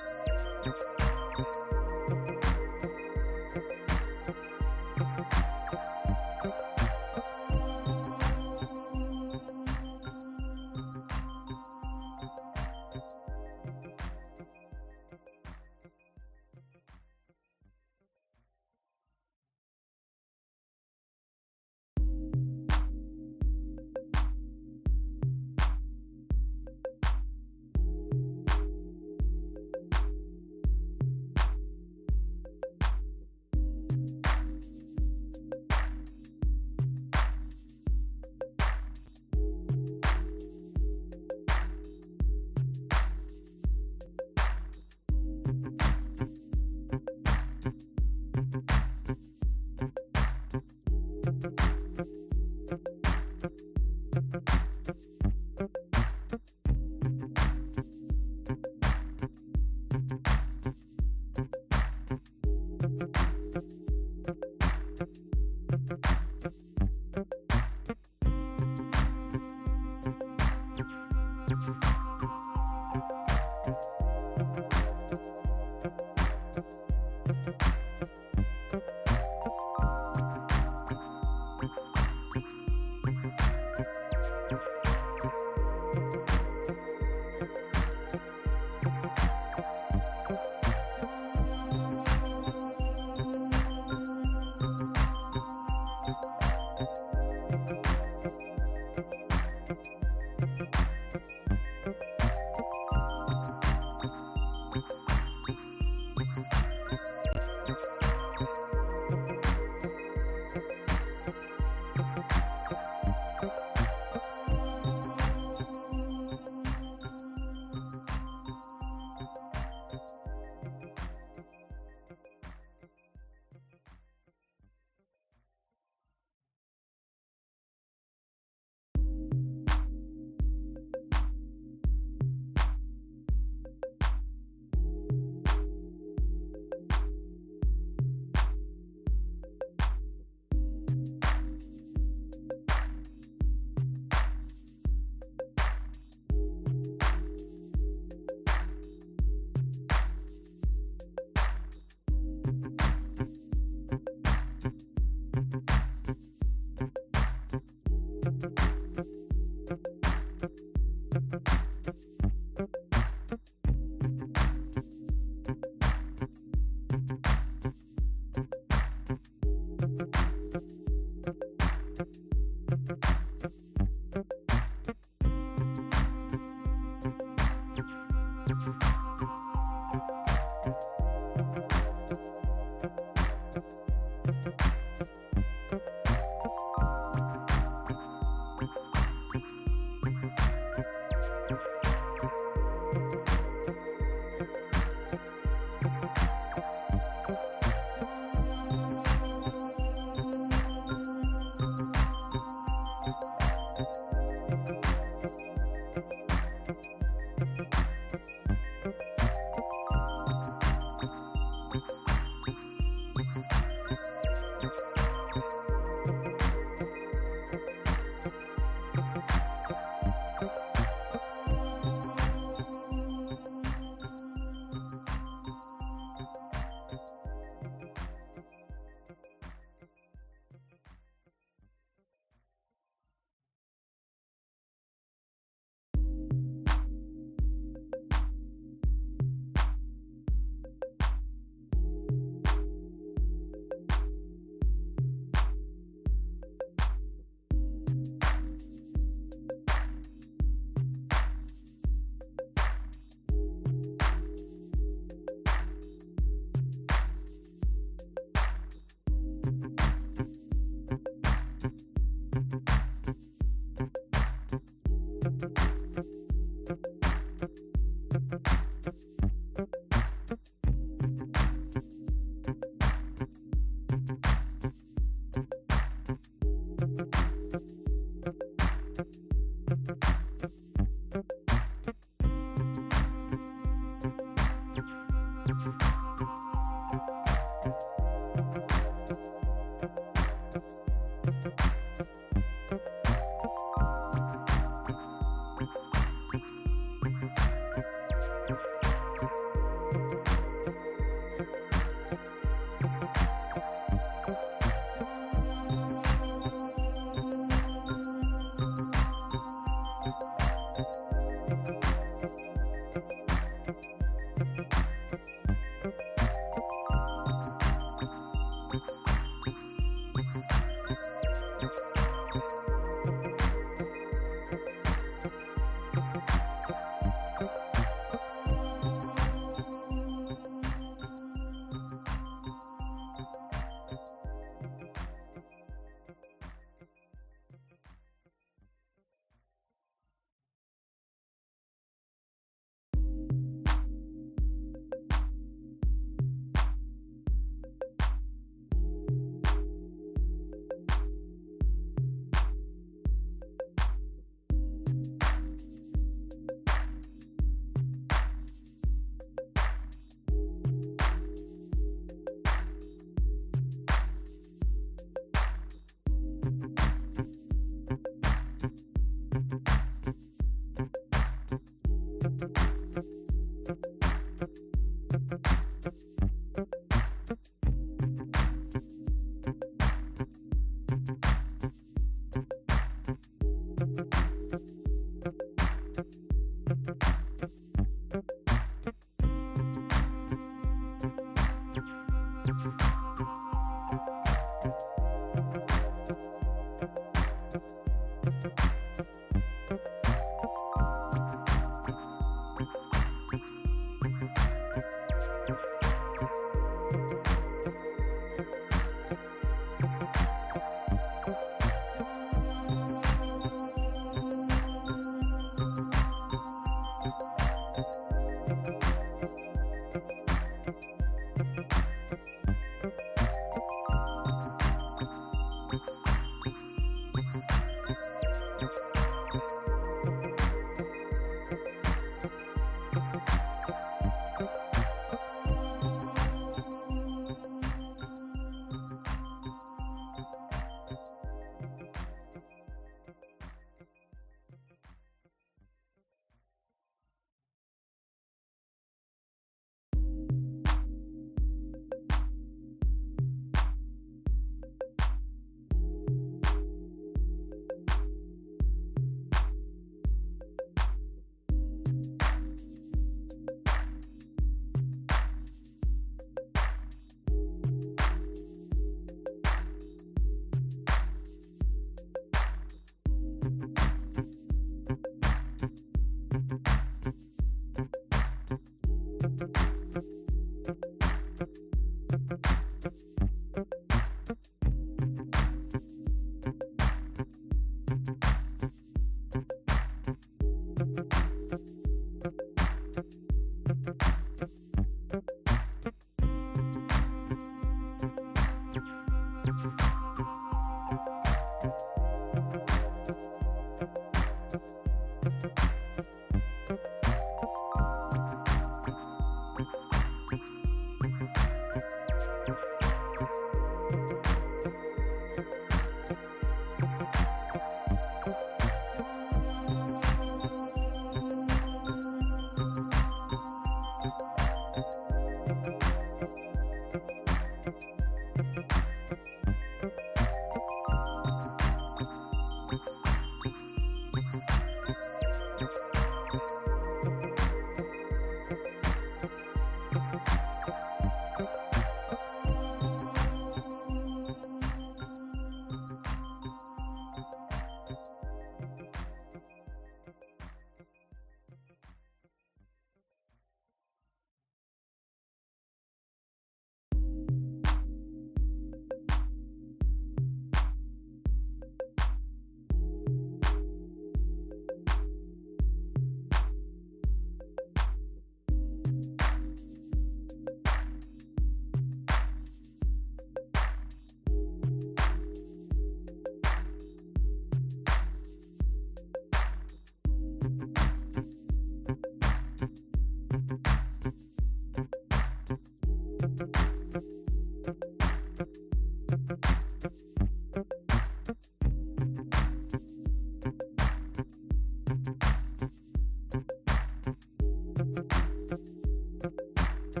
Oh,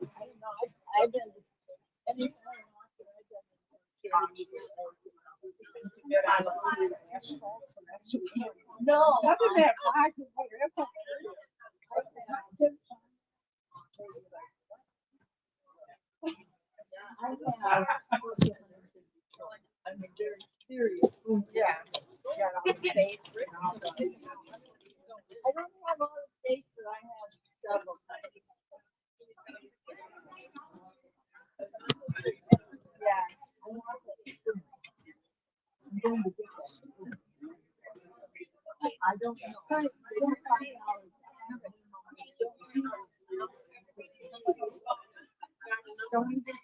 I don't know. I've been anytime after I've been in security to get on the asphalt for the rest of the year. No, nothing that black and white. That's okay. I'm very serious. Yeah. Yeah, all the states and all the. I don't have all the states, but I have several. Yeah. I want it. I'm going to get this. I don't know. I don't see how it's don't even.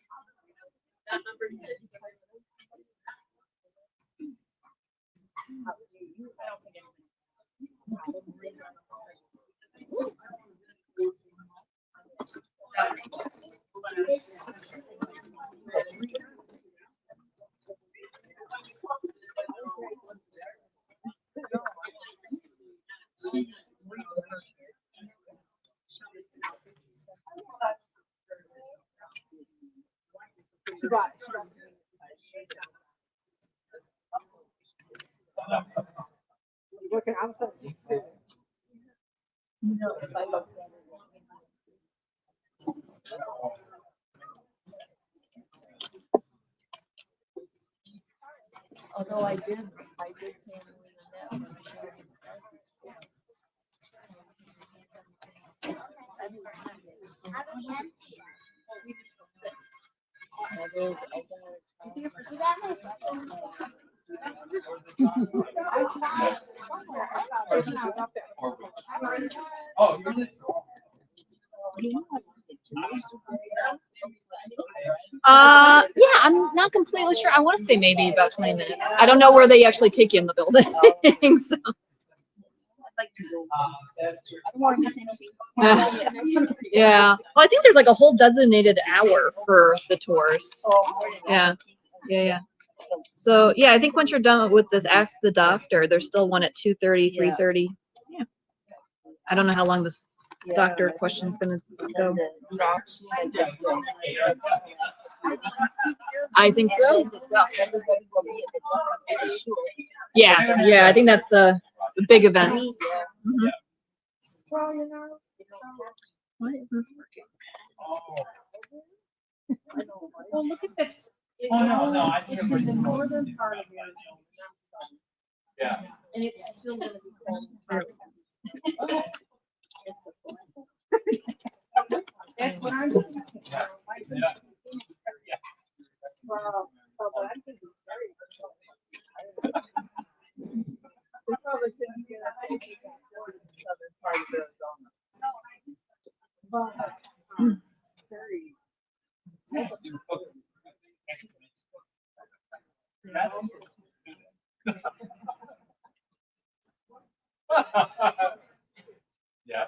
Looking outside. No, if I look. Although I did handle the net. Yeah, I'm not completely sure. I want to say maybe about 20 minutes. I don't know where they actually take you in the building. So. I don't want to miss anything. Yeah. Well, I think there's like a whole designated hour for the tours. Yeah. Yeah. So yeah, I think once you're done with this Ask the Doctor, there's still one at 2:30, 3:30. Yeah. I don't know how long this doctor question is going to go. I think so. Yeah. Yeah. I think that's a big event. Mm-hmm. Why isn't this working? Well, look at this. Oh, no, I think It's in the northern part of Arizona. Yeah. And it's still gonna be cold. That's what I'm thinking. Well, so but I'm thinking very good. We probably couldn't get a thing in the southern part of Arizona. But, very. Yeah.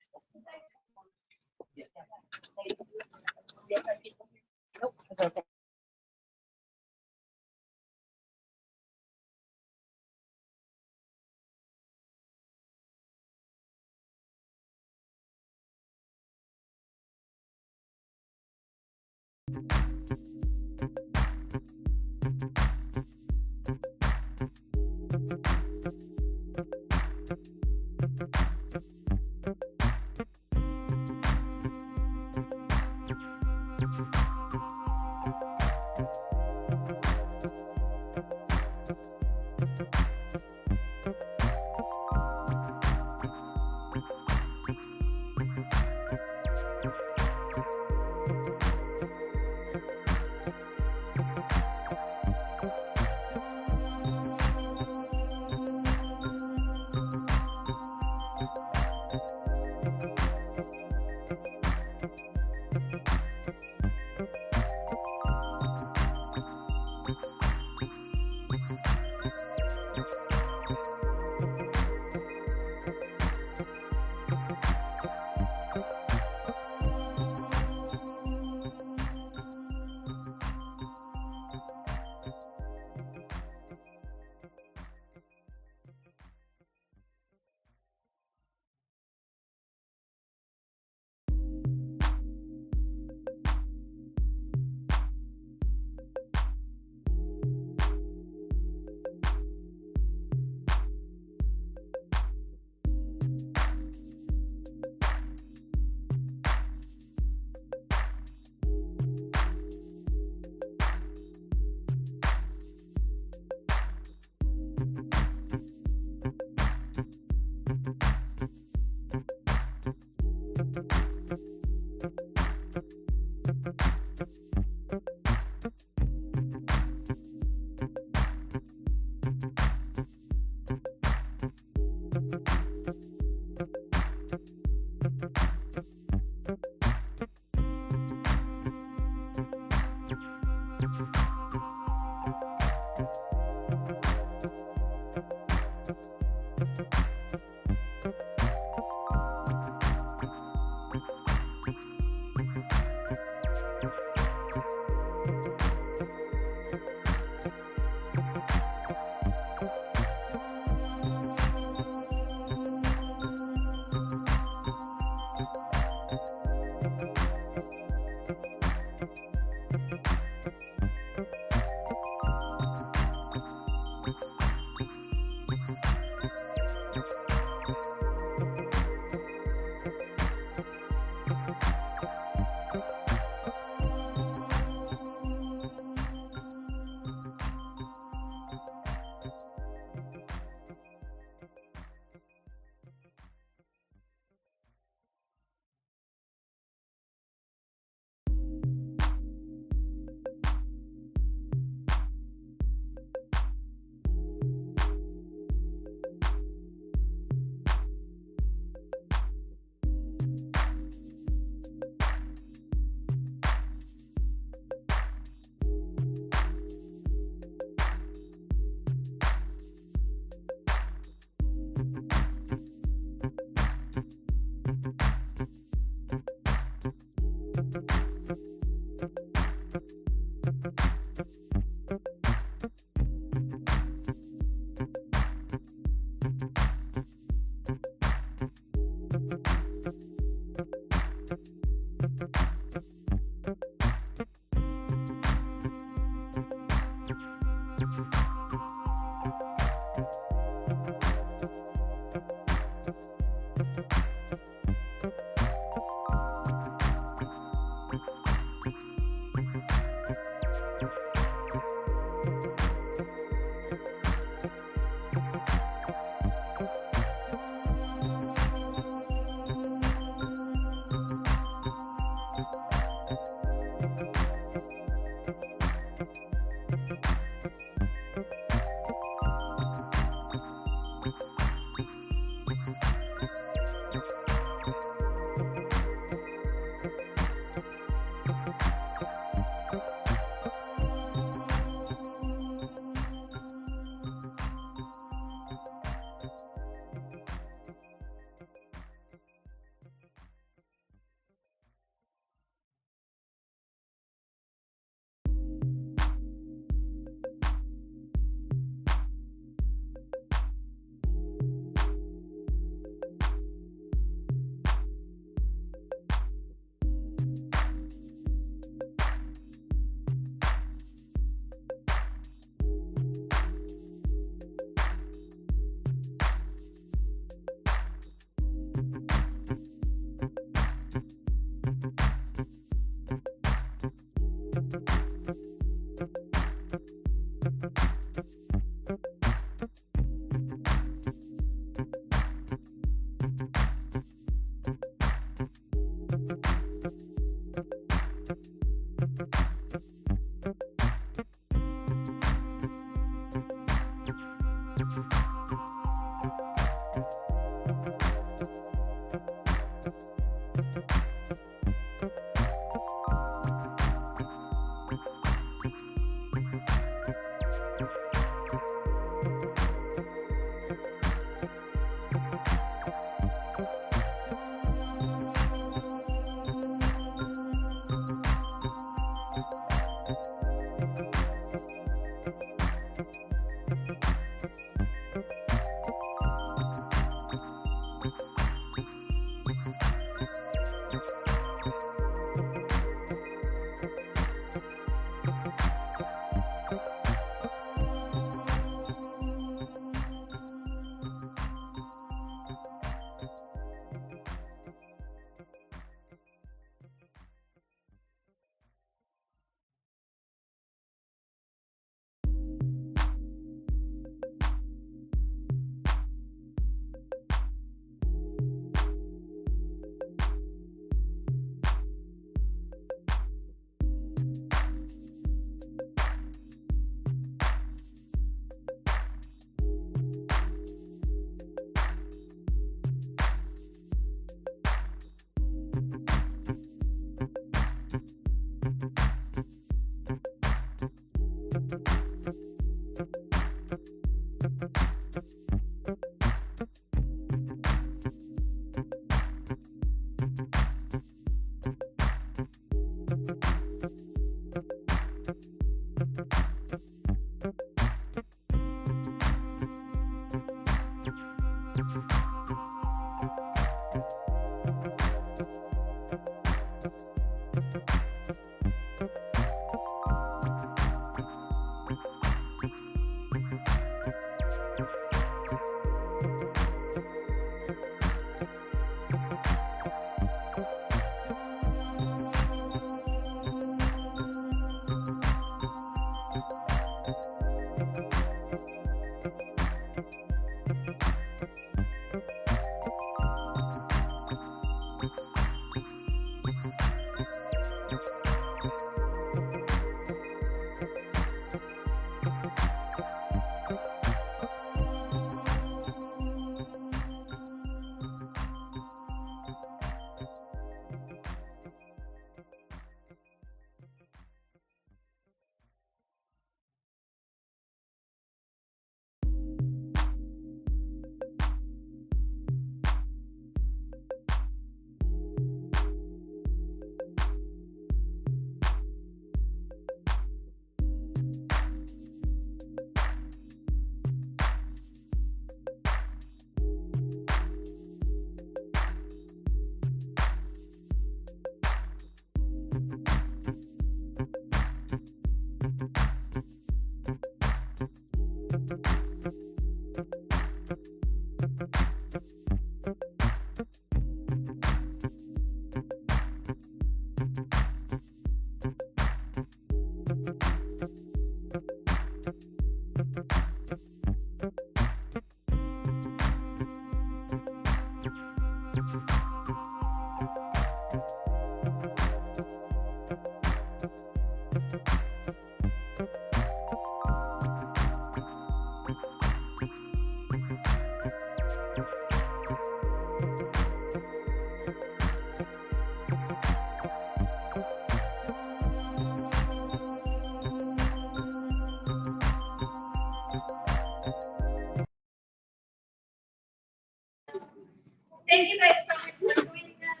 Thank you guys so much for joining us.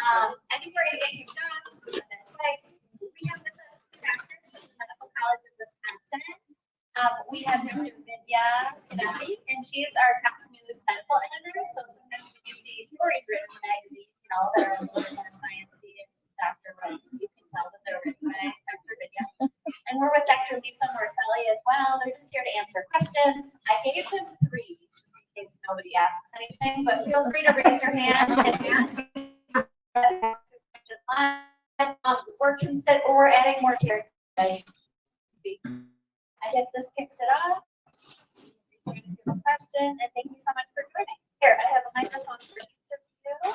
I think we're gonna get kicked off. We have that twice. We have with us two doctors from the Medical College of Wisconsin. We have Dr. Vidya Kanapi, and she is our Tax News medical editor. So sometimes when you see stories written in the magazine, you know, that are a little more sciencey and Dr. Wright, you can tell that they're written by Dr. Vidya. And we're with Dr. Lisa Morselli as well. They're just here to answer questions. I gave them 3, just in case nobody asks anything, but feel free to raise your hand and ask. We're adding more chairs today. I guess this kicks it off. Question, and thank you so much for joining. Here, I have a microphone for each of you.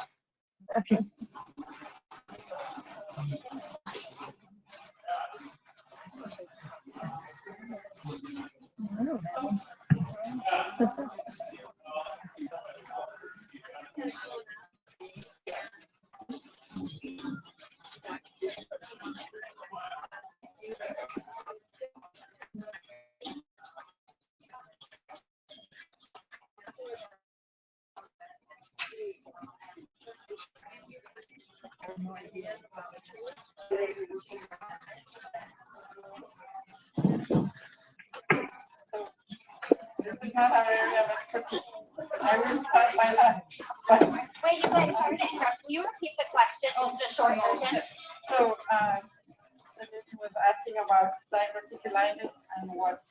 This is not our area of expertise. I will start by that. Wait, you guys, sorry to interrupt. Will you repeat the question? Just a short version. So, it was asking about diverticulitis and what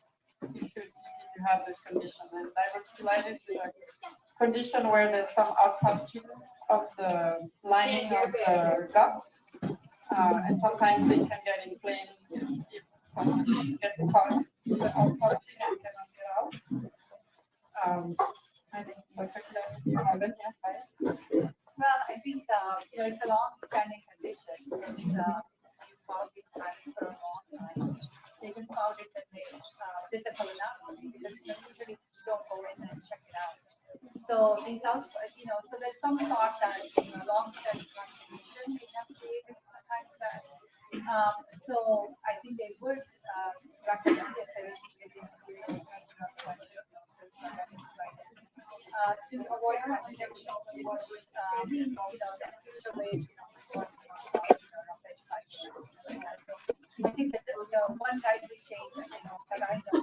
you should do if you have this condition. And diverticulitis is a condition where there's some outflux of the lining of the gut. And sometimes it can get inflamed if it gets caught in the outflux and cannot get out. I think Dr. Clark, you have it, yeah, right? Well, I think it's a long-standing condition. You've probably had it for a long time. They just found it when they did the colonoscopy because you usually don't go in and check it out. So these so there's some thought that long-standing constipation may have created sometimes that. So I think they would recommend if there is really serious diagnosis of enteritis. To avoid constipation, I think that the one dietary change that I know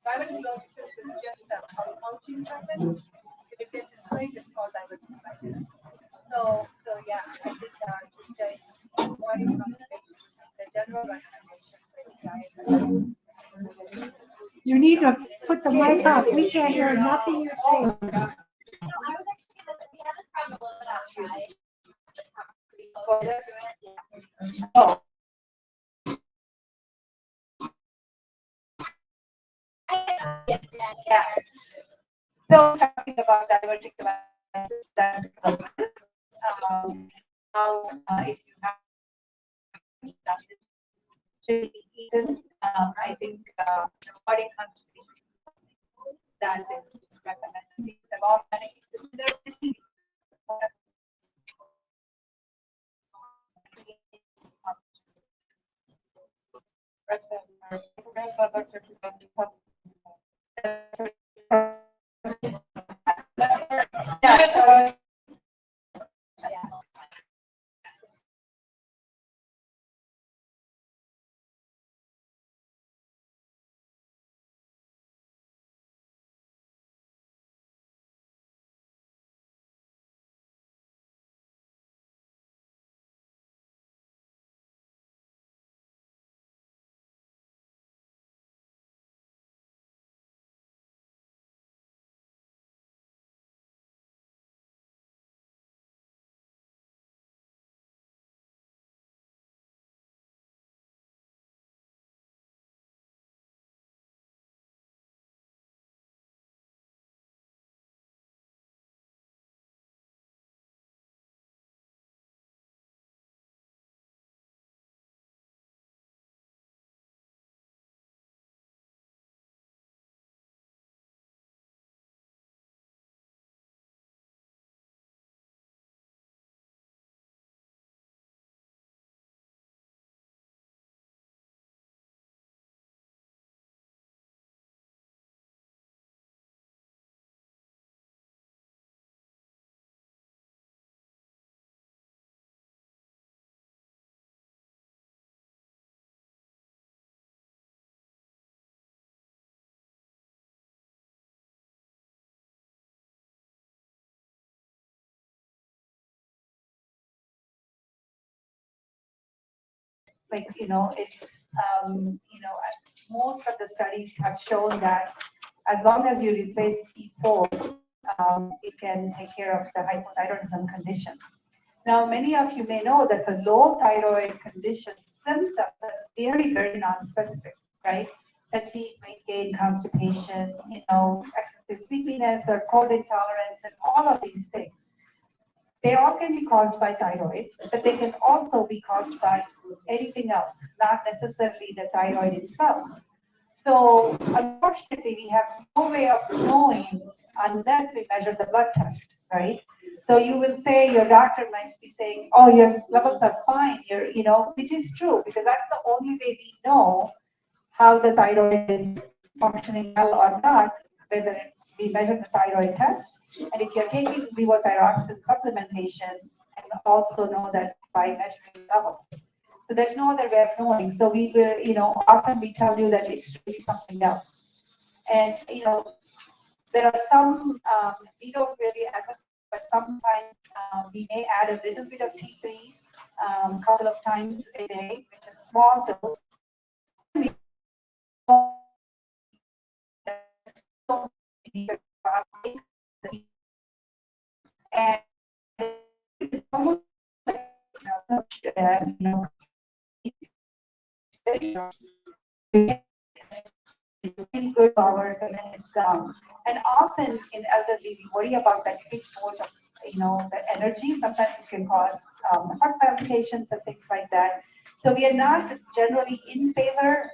diverticulosis is just a pouching problem. If it gets inflamed, it's called diverticulitis. So yeah, I think just avoiding constipation, the general recommendation for the diet. You need to put the mic up. We can't hear nothing you're saying. I was actually going to, we have this problem a little bit outside. Oh. Yeah. So talking about diverticulitis, how if you have eaten, I think avoiding constipation that is recommended. The law Yeah. like, it's, most of the studies have shown that as long as you replace T4, it can take care of the hypothyroidism condition. Now, many of you may know that the low thyroid condition symptoms are very, very non-specific, right? Fatigue, weight gain, constipation, excessive sleepiness or cold intolerance, and all of these things. They all can be caused by thyroid, but they can also be caused by anything else, not necessarily the thyroid itself. So unfortunately, we have no way of knowing unless we measure the blood test, right? So you will say, your doctor might be saying, oh, your levels are fine, which is true, because that's the only way we know how the thyroid is functioning well or not, whether we measure the thyroid test, and if you're taking levothyroxine supplementation, and also know that by measuring levels. So there's no other way of knowing. So we will, often we tell you that it's really something else. And, there are some, we don't really advocate, but sometimes we may add a little bit of T3 a couple of times a day, which is small dose. And it's almost like, good hours and then it's gone. And often in elderly, we worry about that big dose of, the energy. Sometimes it can cause heart palpitations and things like that. So we are not generally in favor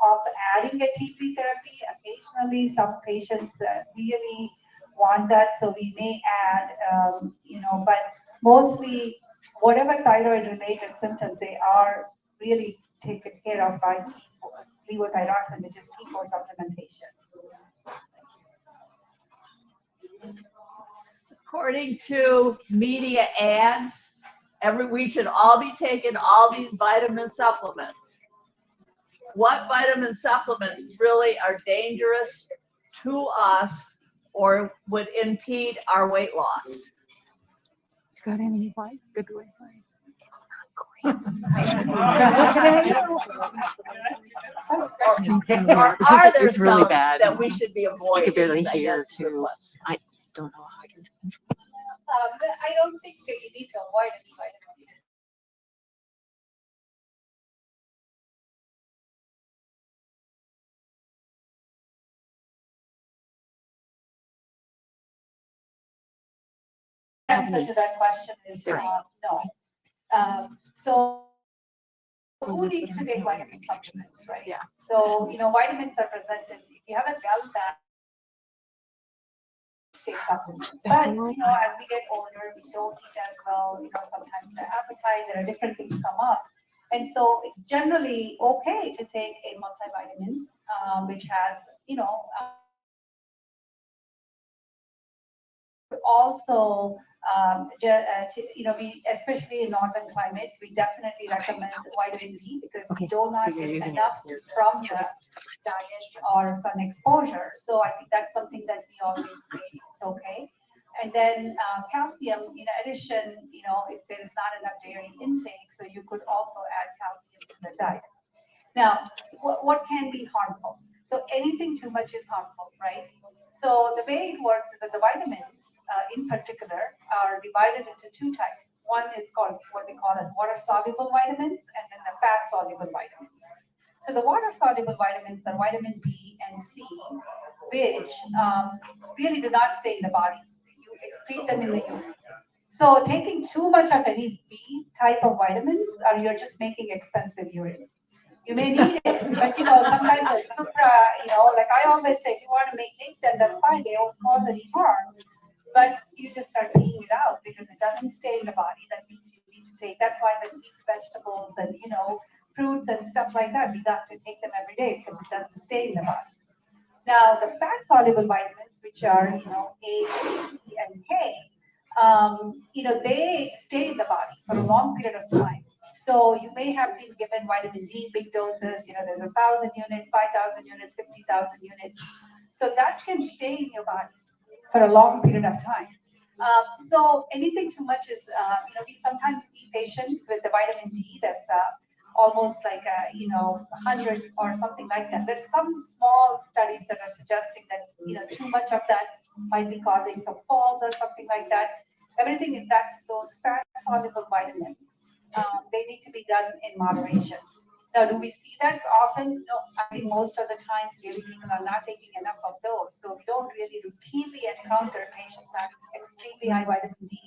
of adding a T3 therapy. Occasionally, some patients really want that, so we may add, but mostly whatever thyroid-related symptoms, they are really taken care of by levothyroxine, which is T4 supplementation. According to media ads, we should all be taking all these vitamin supplements. What vitamin supplements really are dangerous to us or would impede our weight loss? Got any white? Good Wi-Fi. Or are there It's really some bad. that we should be avoiding? She could barely I hear guess is the too. question. I don't know how I can. I don't think that you need to avoid any vitamins. Answer to that question is no. So who needs to take vitamin supplements, right? Yeah. So, vitamins are presented, if you have a well balanced take supplements. But, as we get older, we don't eat as well, sometimes the appetite, there are different things come up. And so it's generally okay to take a multivitamin, which has, also, we, especially in northern climates, we definitely recommend vitamin D because we do not get enough from the diet or sun exposure. So I think that's something that we always say it's okay. And then calcium, in addition, if there is not enough dairy intake, so you could also add calcium to the diet. Now, what can be harmful? So anything too much is harmful, right? So the way it works is that the vitamins, in particular, are divided into two types. One is called what we call as water-soluble vitamins, and then the fat-soluble vitamins. So the water-soluble vitamins are vitamin B and C, which really do not stay in the body. You excrete them in the urine. So taking too much of any B type of vitamins, or you're just making expensive urine. You may need it, but sometimes the supra, like I always say, if you want to take them, that's fine. They don't cause any harm, but you just start peeing it out because it doesn't stay in the body. That means you need to take. That's why the leaf vegetables and fruits and stuff like that, we got to take them every day because it doesn't stay in the body. Now the fat soluble vitamins, which are A, E, and K, they stay in the body for a long period of time. So you may have been given vitamin D, big doses, there's 1,000 units, 5,000 units, 50,000 units. So that can stay in your body for a long period of time. So anything too much is, we sometimes see patients with the vitamin D that's almost like 100 or something like that. There's some small studies that are suggesting that too much of that might be causing some falls or something like that. Everything in that, those fat soluble vitamins, they need to be done in moderation. Now, do we see that often? No, I think most of the times really people are not taking enough of those. So we don't really routinely encounter patients having extremely high vitamin D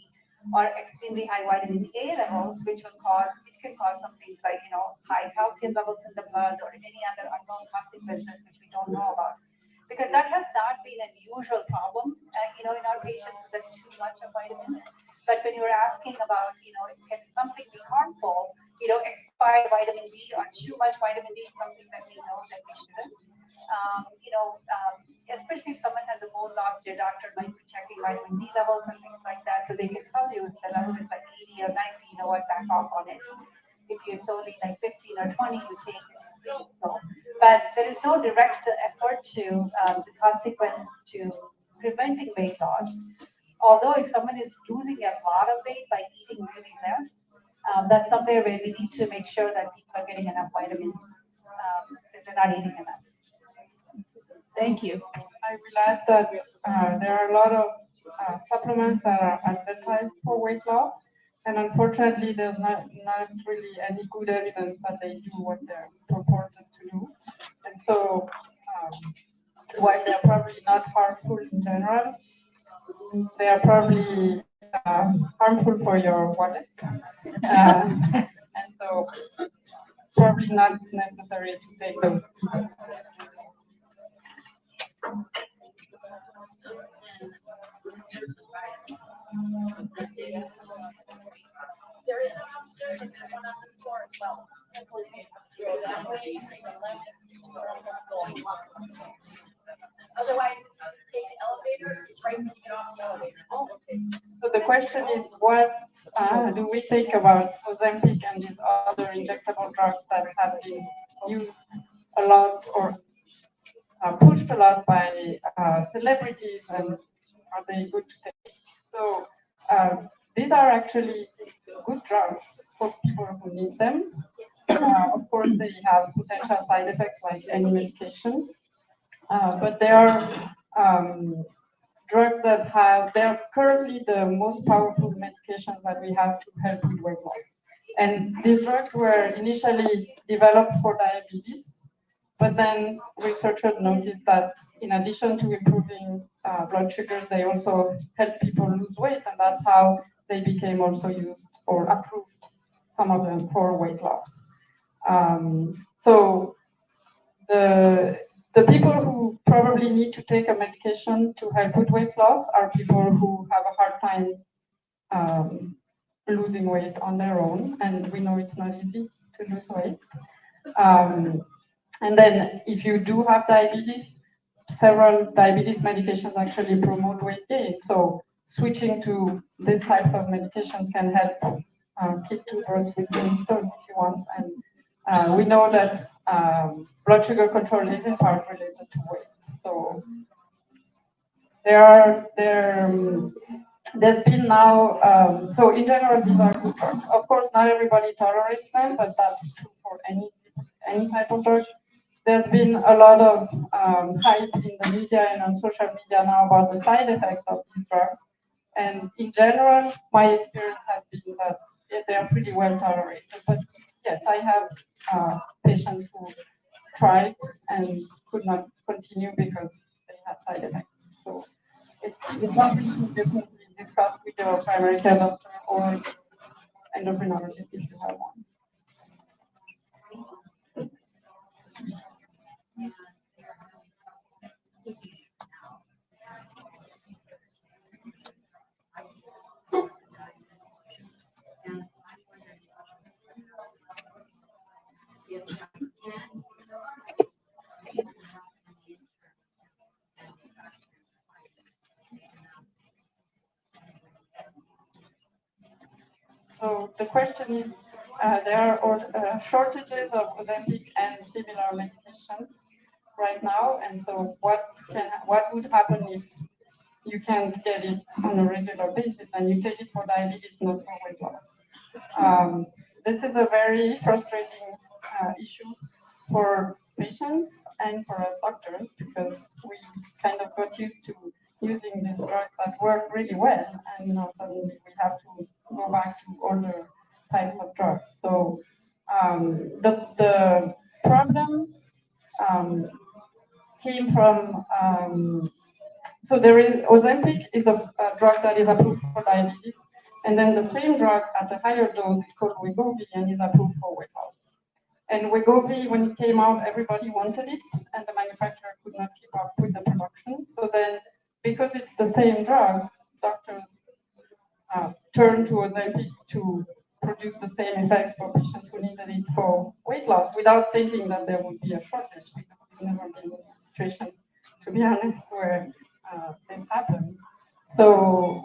or extremely high vitamin A levels, which can cause some things like high calcium levels in the blood or any other unknown consequences which we don't know about. Because that has not been an usual problem, in our patients, is that too much of vitamins. But when you're asking about, can something be harmful, expired vitamin D or too much vitamin D is something that we know that we shouldn't. Especially if someone has a bone loss, your doctor might be checking vitamin D levels and things like that, so they can tell you if the level is like 80 or 90, what, back off on it. If it's only like 15 or 20, you take it. So, but there is no direct effort to the consequence to preventing weight loss. Although if someone is losing a lot of weight by eating really less, that's somewhere where we need to make sure that people are getting enough vitamins if they're not eating enough. Thank you. I will add that there are a lot of supplements that are advertised for weight loss, and unfortunately, there's not really any good evidence that they do what they're purported to do. And so, while they're probably not harmful in general, they are probably harmful for your wallet, and so probably not necessary to take those. There is one upstairs and one on the floor as well. That way you can going Otherwise, if you take the elevator, it's right when you get off the elevator. Oh, okay. So the question is, what do we think about Ozempic and these other injectable drugs that have been used a lot or pushed a lot by celebrities, and are they good to take? So these are actually good drugs for people who need them. Of course, they have potential side effects like any medication, but they are drugs that they're currently the most powerful medications that we have to help with weight loss. And these drugs were initially developed for diabetes, but then researchers noticed that in addition to improving blood sugars, they also help people lose weight, and that's how they became also used or approved, some of them, for weight loss. So the people who probably need to take a medication to help with weight loss are people who have a hard time losing weight on their own, and we know it's not easy to lose weight. And then if you do have diabetes, several diabetes medications actually promote weight gain. So switching to these types of medications can help keep two birds with one stone if you want. And we know that blood sugar control is in part related to weight. So there's been now, so in general, these are good drugs. Of course, not everybody tolerates them, but that's true for any type of drug. There's been a lot of hype in the media and on social media now about the side effects of these drugs. And in general, my experience has been that they are pretty well tolerated. But yes, I have patients who tried and could not continue because they had side effects. So it's something to definitely discuss with your primary care doctor or endocrinologist if you have one. So the question is, there are shortages of Ozempic and similar medications right now, and so what would happen if you can't get it on a regular basis and you take it for diabetes, not for weight loss? This is a very frustrating issue for patients and for us doctors, because we kind of got used to using these drugs that work really well, and now suddenly we have to go back to older types of drugs. So the problem came from, so there is Ozempic is a drug that is approved for diabetes, and then the same drug at a higher dose is called Wegovy and is approved for weight loss. And Wegovy, when it came out, everybody wanted it, and the manufacturer could not keep up with the production. So then, because it's the same drug, doctors turned to Ozempic to produce the same effects for patients who needed it for weight loss, without thinking that there would be a shortage, because we've never been in a situation, to be honest, where this happened. So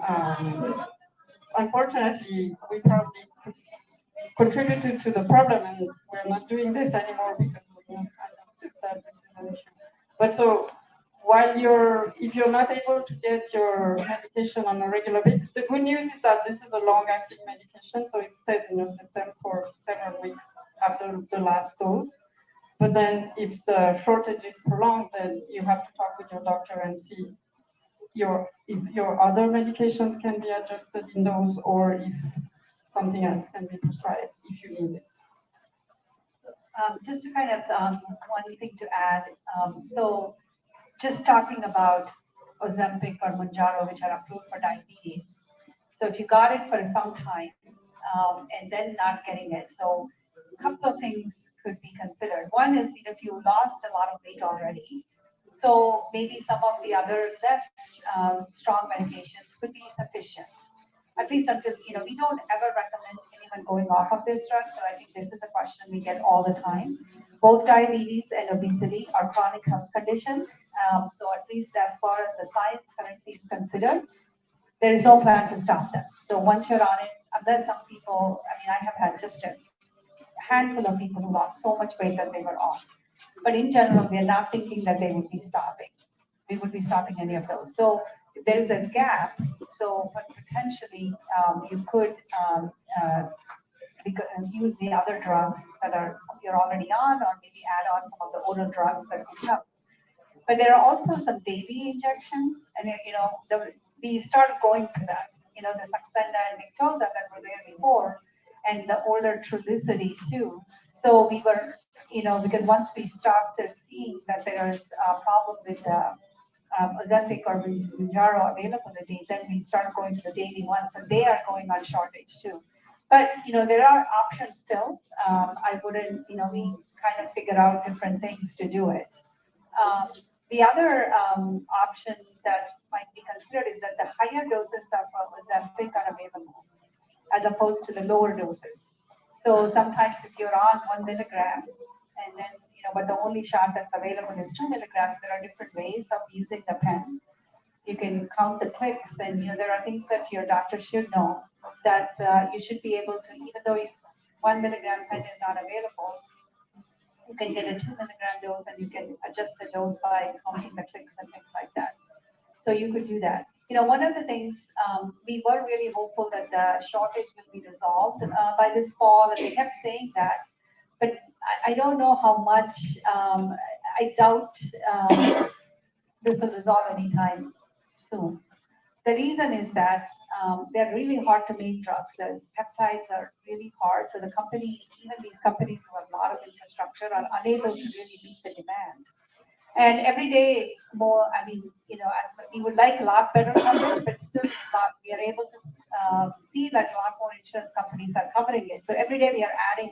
unfortunately, we probably contributed to the problem, and we're not doing this anymore because we understood that this is an issue. But so while if you're not able to get your medication on a regular basis, the good news is that this is a long-acting medication, so it stays in your system for several weeks after the last dose. But then if the shortage is prolonged, then you have to talk with your doctor and see if your other medications can be adjusted in those, or if something else can be prescribed if you need it. Just to kind of one thing to add, so just talking about Ozempic or Mounjaro, which are approved for diabetes. So if you got it for some time and then not getting it, so a couple of things could be considered. One is if you lost a lot of weight already, so maybe some of the other less strong medications could be sufficient. At least until, we don't ever recommend anyone going off of this drug. So I think this is a question we get all the time. Both diabetes and obesity are chronic health conditions. So at least as far as the science currently is considered, there is no plan to stop them. So once you're on it, unless some people, I have had just a handful of people who lost so much weight that they were off. But in general, we're not thinking that they would be stopping. We would be stopping any of those. So if there is a gap, so potentially you could use the other drugs that you're already on, or maybe add on some of the oral drugs that could help. But there are also some daily injections, and we started going to that. The Saxenda and Victoza that were there before, and the older Trulicity too. So we were, because once we started seeing that there is a problem with Ozempic or Mounjaro availability, then we started going to the daily ones, and they are going on shortage too. But there are options still. I wouldn't, we kind of figure out different things to do it. The other option that might be considered is that the higher doses of Ozempic are available, as opposed to the lower doses. So sometimes if you're on 1 milligram, and then but the only shot that's available is 2 milligrams, there are different ways of using the pen. You can count the clicks, and there are things that your doctor should know that you should be able to, even though if 1 milligram pen is not available, you can get a 2 milligram dose, and you can adjust the dose by counting the clicks and things like that. So you could do that. One of the things, we were really hopeful that the shortage will be resolved by this fall, and they kept saying that. But I don't know how much, I doubt this will resolve anytime soon. The reason is that they're really hard to make drugs. Those peptides are really hard. So even these companies who have a lot of infrastructure are unable to really meet the demand. And every day more, as we would like a lot better coverage, but still we are able to see that a lot more insurance companies are covering it. So every day we are adding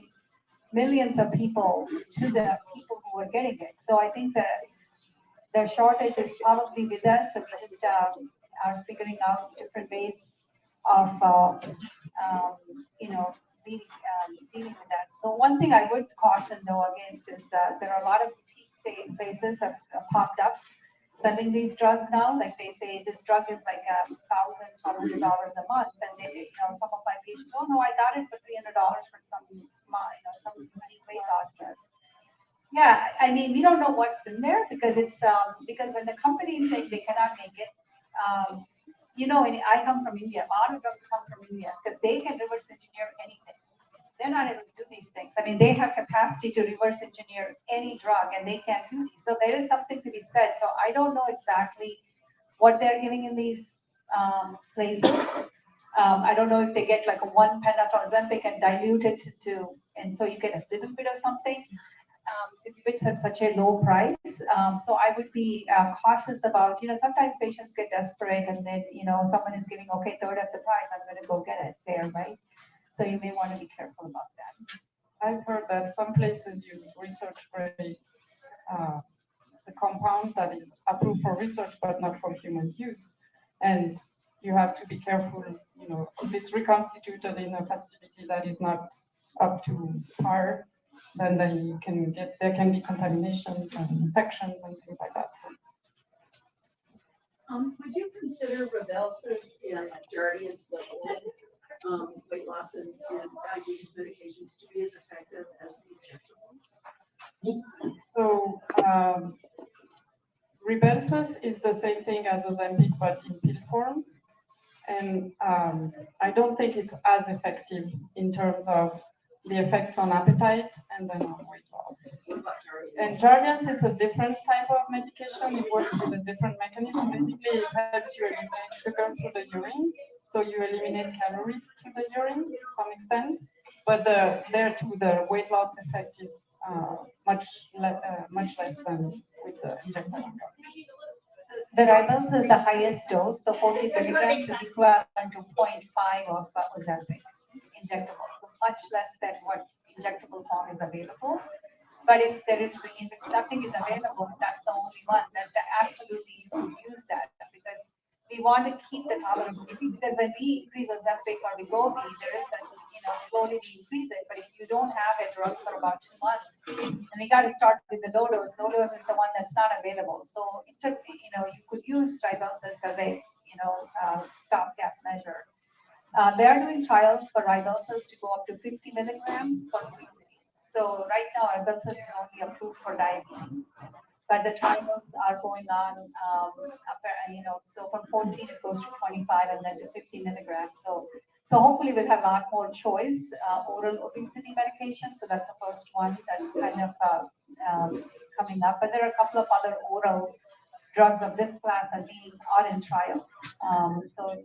millions of people to the people who are getting it. So I think that the shortage is probably with us, and we just are figuring out different ways of, dealing with that. So one thing I would caution though against is there are a lot of boutique places have popped up selling these drugs now. Like they say this drug is like $1,200 a month, and they, some of my patients, oh no, I got it for $300 for some weight loss drugs. Yeah, we don't know what's in there because it's because when the companies say they cannot make it, I come from India. A lot of drugs come from India because they can reverse engineer anything. they're not able to do these things. I mean, they have capacity to reverse engineer any drug and they can't do these. So there is something to be said. So I don't know exactly what they're giving in these places. I don't know if they get like a 1 pen of Ozempic and dilute it and so you get a little bit of something to give it at such a low price. So I would be cautious about, sometimes patients get desperate and then, someone is giving, okay, third of the price, I'm going to go get it there, right? So you may want to be careful about that. I've heard that some places use research grade, the compound that is approved for research but not for human use. And you have to be careful, if it's reconstituted in a facility that is not up to par, then there can be contaminations and infections and things like that. Would you consider Rybelsus and Jardiance, the old weight loss and diabetes medications, to be as effective as the injectables? So Rybelsus is the same thing as Ozempic, but in pill form. And I don't think it's as effective in terms of the effects on appetite and then on weight loss. And Jardiance is a different type of medication. It works with a different mechanism. Basically, it helps you eliminate sugar through the urine. So you eliminate calories through the urine to some extent. But there too, the weight loss effect is much less than with the injectable. The Rybelsus is the highest dose. The 40 milligrams is equivalent to 0.5 of Ozempic injectable. So much less than what injectable form is available. But if nothing is available, that's the only one, that absolutely you could use that, because we want to keep the tolerability, because when we increase Ozempic or Wegovy, there is that, slowly we increase it, but if you don't have a drug for about 2 months, and we got to start with the low dose is the one that's not available. So, you could use Rybelsus as a, stopgap measure. They are doing trials for Rybelsus to go up to 50 milligrams for obesity. So right now, Rybelsus is only approved for diabetes, but the trials are going on, so from 14 it goes to 25 and then to 50 milligrams. So hopefully we'll have a lot more choice, oral obesity medication. So that's the first one that's kind of coming up. But there are a couple of other oral drugs of this class are in trials. So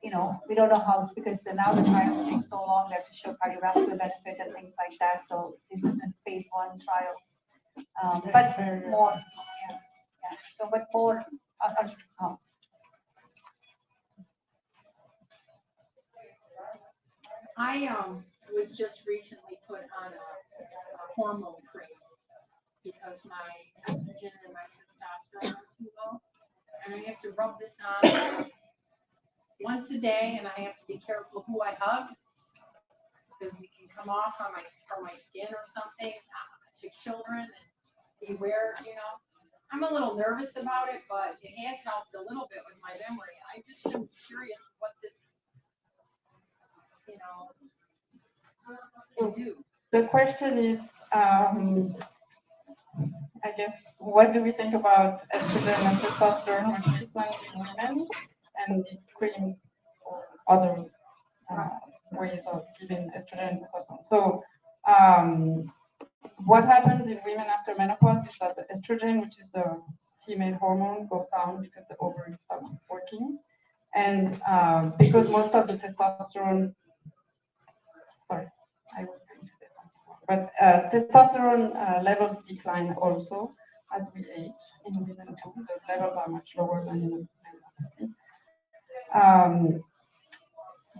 we don't know how, because now the trials take so long, they have to show cardiovascular benefit and things like that. So this is in phase 1 trials. But more, so but more, I was just recently put on a hormone cream because my estrogen and my testosterone are too low, and I have to rub this on once a day, and I have to be careful who I hug because it can come off on my skin or something. To children, and beware, I'm a little nervous about it, but it has helped a little bit with my memory. I just am curious what this, can do. The question is, I guess, what do we think about estrogen and testosterone replacement in women and these creams or other ways of giving estrogen and testosterone? So what happens in women after menopause is that the estrogen, which is the female hormone, goes down because the ovaries stop working. And because most of the testosterone, sorry, I was going to say something more, but testosterone levels decline also as we age in women too. The levels are much lower than in men, obviously.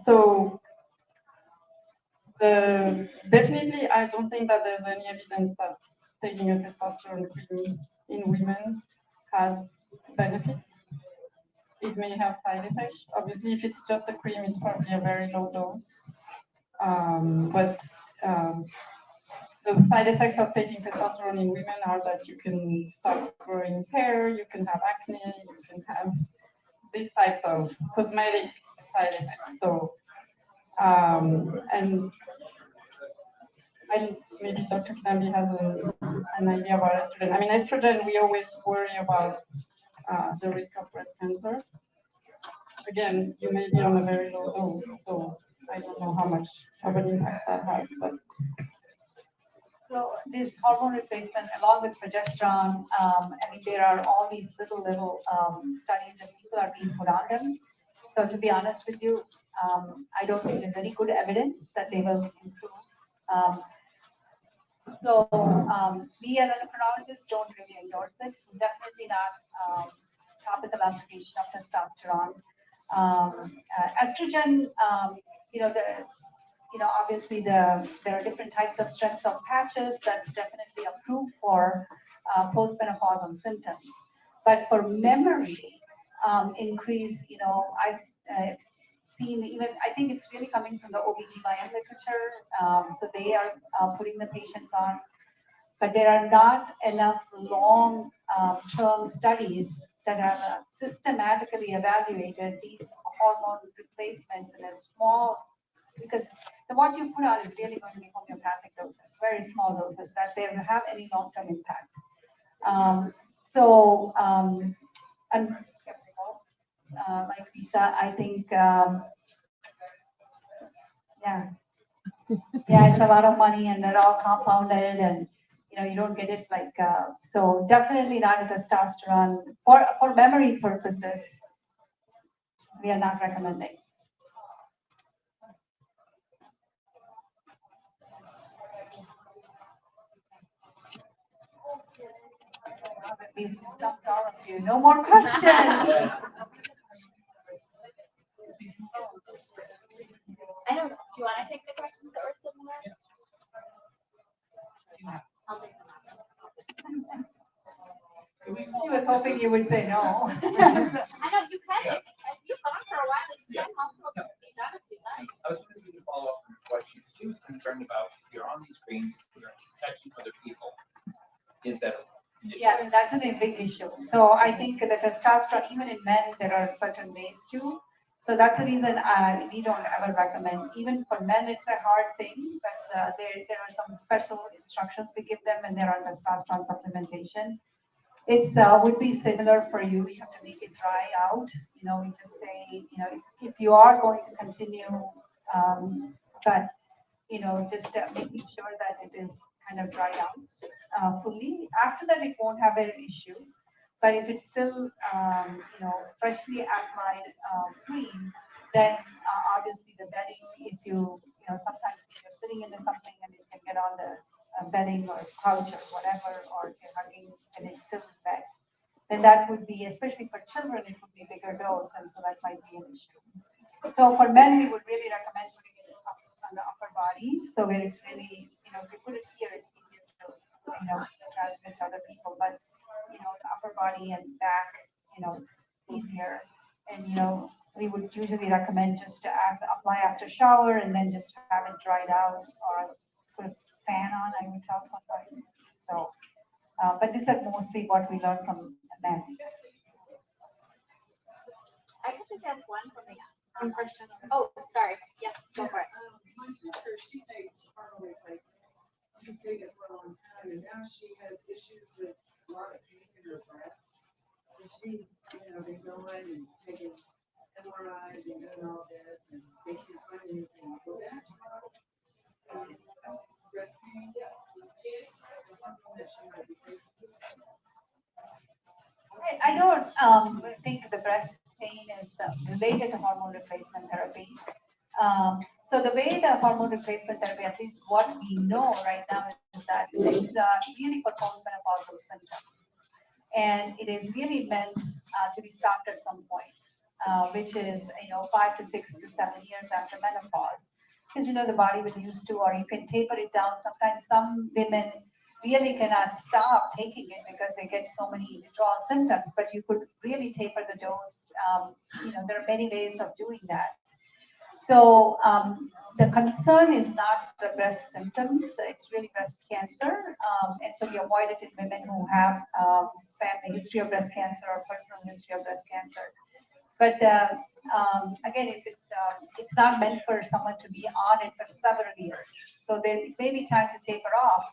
So definitely, I don't think that there's any evidence that taking a testosterone cream in women has benefits. It may have side effects. Obviously, if it's just a cream, it's probably a very low dose. But the side effects of taking testosterone in women are that you can start growing hair, you can have acne, you can have these types of cosmetic side effects. So, and maybe Dr. Kinambi has an idea about estrogen. I mean, estrogen, we always worry about the risk of breast cancer. Again, you may be on a very low dose, so I don't know how much of an impact that has, but So this hormone replacement along with progesterone, I mean, there are all these little studies that people are being put on them. So to be honest with you, I don't think there's any good evidence that they will improve. Um, we as endocrinologists don't really endorse it. Definitely not topical application of testosterone. Estrogen, you know, obviously there are different types of strengths of patches that's definitely approved for postmenopausal symptoms. But for memory increase, I've seen even, I think it's really coming from the OBGYN literature. So they are putting the patients on, but there are not enough long-term studies that have systematically evaluated these hormone replacements in a small, because what you put on is really going to be homeopathic doses, very small doses that they will have any long-term impact. I'm skeptical, like Lisa. I think, yeah, it's a lot of money, and they're all compounded, and you don't get it like so. Definitely not a testosterone for memory purposes. We are not recommending. We've stumped all of you. No more questions. I don't, do you want to take the questions that were similar? I'll take them. She was hoping you would say no. I know you can. You've gone for a while. You can also be done if you like. I was wondering if you could follow up on the question. She was concerned about if you're on these screens, you're touching other people. Is that an issue? Yeah, that's a big issue. So I think the testosterone, even in men, there are certain ways too. So that's the reason we don't ever recommend. Even for men, it's a hard thing, but there are some special instructions we give them when they're on testosterone supplementation. It's would be similar for you. We have to make it dry out. We just say, if you are going to continue, but just making sure that it is kind of dried out fully. After that, it won't have an issue. But if it's still, freshly applied cream, then obviously the bedding, if sometimes if you're sitting into something and it can get on the bedding or couch or whatever, or if you're hugging and it's still wet, then that would be, especially for children, it would be bigger dose, and so that might be an issue. So for men, we would really recommend putting it up on the upper body, so where it's really, if you put it here, it's easier to, transmit to other people, but the upper body and back, it's easier. And, we would usually recommend just to apply after shower and then just have it dried out or put a fan on, I would tell sometimes. So, but this is mostly what we learned from men. I could just ask one from the question. Oh, sorry. Yes, go for it. My sister, she makes hormone replacement. She's taken it for a long time, and now she has issues with a lot of pain in her breast. And she's, been going and taking MRIs and doing all this, and they can't find anything. Will that cause breast pain? I don't think the breast pain is related to hormone replacement therapy. So the way the hormone replacement therapy, at least what we know right now, is that it's really for postmenopausal symptoms. And it is really meant to be stopped at some point, which is 5 to 6 to 7 years after menopause, because the body will used to, or you can taper it down. Sometimes some women really cannot stop taking it because they get so many withdrawal symptoms, but you could really taper the dose. There are many ways of doing that. So the concern is not the breast symptoms, it's really breast cancer. And so we avoid it in women who have family history of breast cancer or personal history of breast cancer. But again, if it's not meant for someone to be on it for several years. So there may be time to taper off.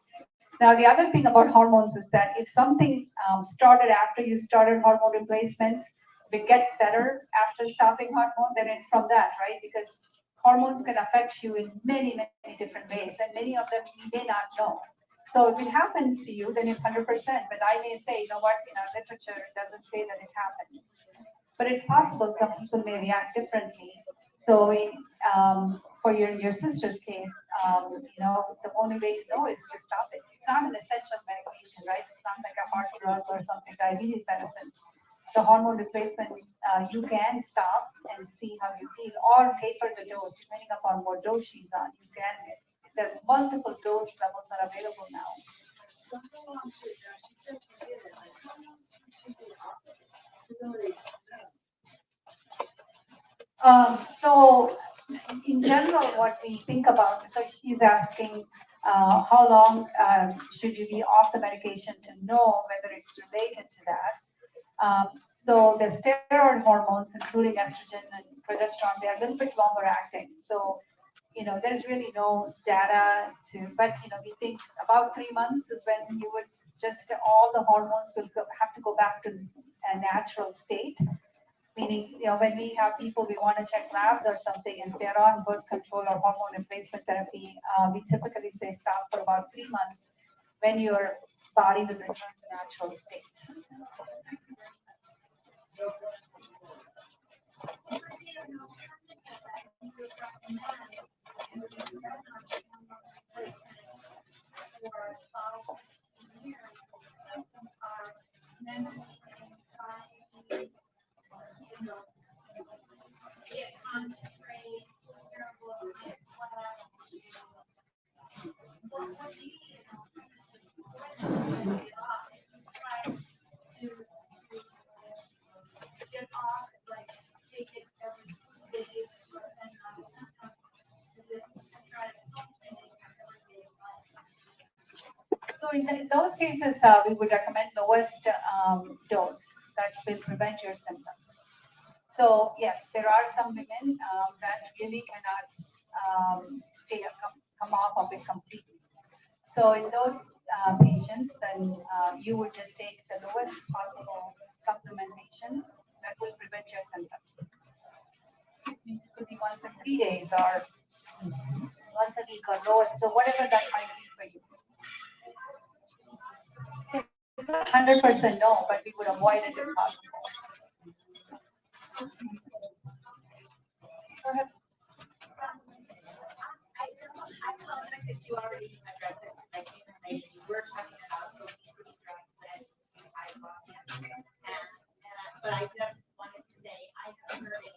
Now, the other thing about hormones is that if something started after you started hormone replacement, if it gets better after stopping hormone, then it's from that, right? Because hormones can affect you in many, many different ways, and many of them you may not know. So if it happens to you, then it's 100%. But I may say, you know what, in our literature, it doesn't say that it happens. But it's possible some people may react differently. So for your sister's case, you know, the only way to know is to stop it. It's not an essential medication, right? It's not like a heart drug or something, diabetes medicine. The hormone replacement, you can stop and see how you feel, or taper the dose, depending upon what dose she's on. You can, there are multiple dose levels that are available now. So in general, what we think about, so she's asking how long should you be off the medication to know whether it's related to that. So the steroid hormones, including estrogen and progesterone, they're a little bit longer acting. So, you know, there's really no data to, but, you know, we think about 3 months is when you would just, all the hormones will have to go back to a natural state. Meaning, you know, when we have people, we want to check labs or something, and they're on birth control or hormone replacement therapy, we typically say stop for about 3 months when your body will return to natural state. So in those cases, we would recommend lowest dose that will prevent your symptoms. So yes, there are some women that really cannot come off of it completely. So in those patients, then you would just take the lowest possible supplementation that will prevent your symptoms. It means it could be once in 3 days or once a week or lowest, so whatever that might be for you. It's not 100% no, but we would avoid it if possible. Go ahead. I apologize if you already addressed this, because I came in late and you were talking about obesity drugs that I walked in. But I just wanted to say, I have heard a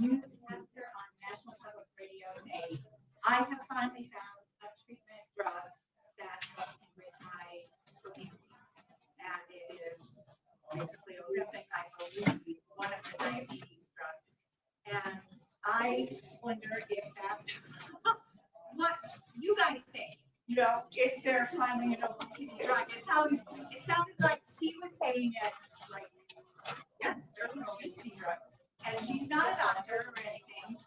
newscaster on National Public Radio say, I have finally found a treatment drug that helps me with my obesity. And it is basically Ozempic, I believe, one of the diabetes drugs. And I wonder if that's what you guys say, you know, if they're finally an obesity drug. It sounded like she was saying it like, yes, there's an obesity drug. And she's not a doctor or anything,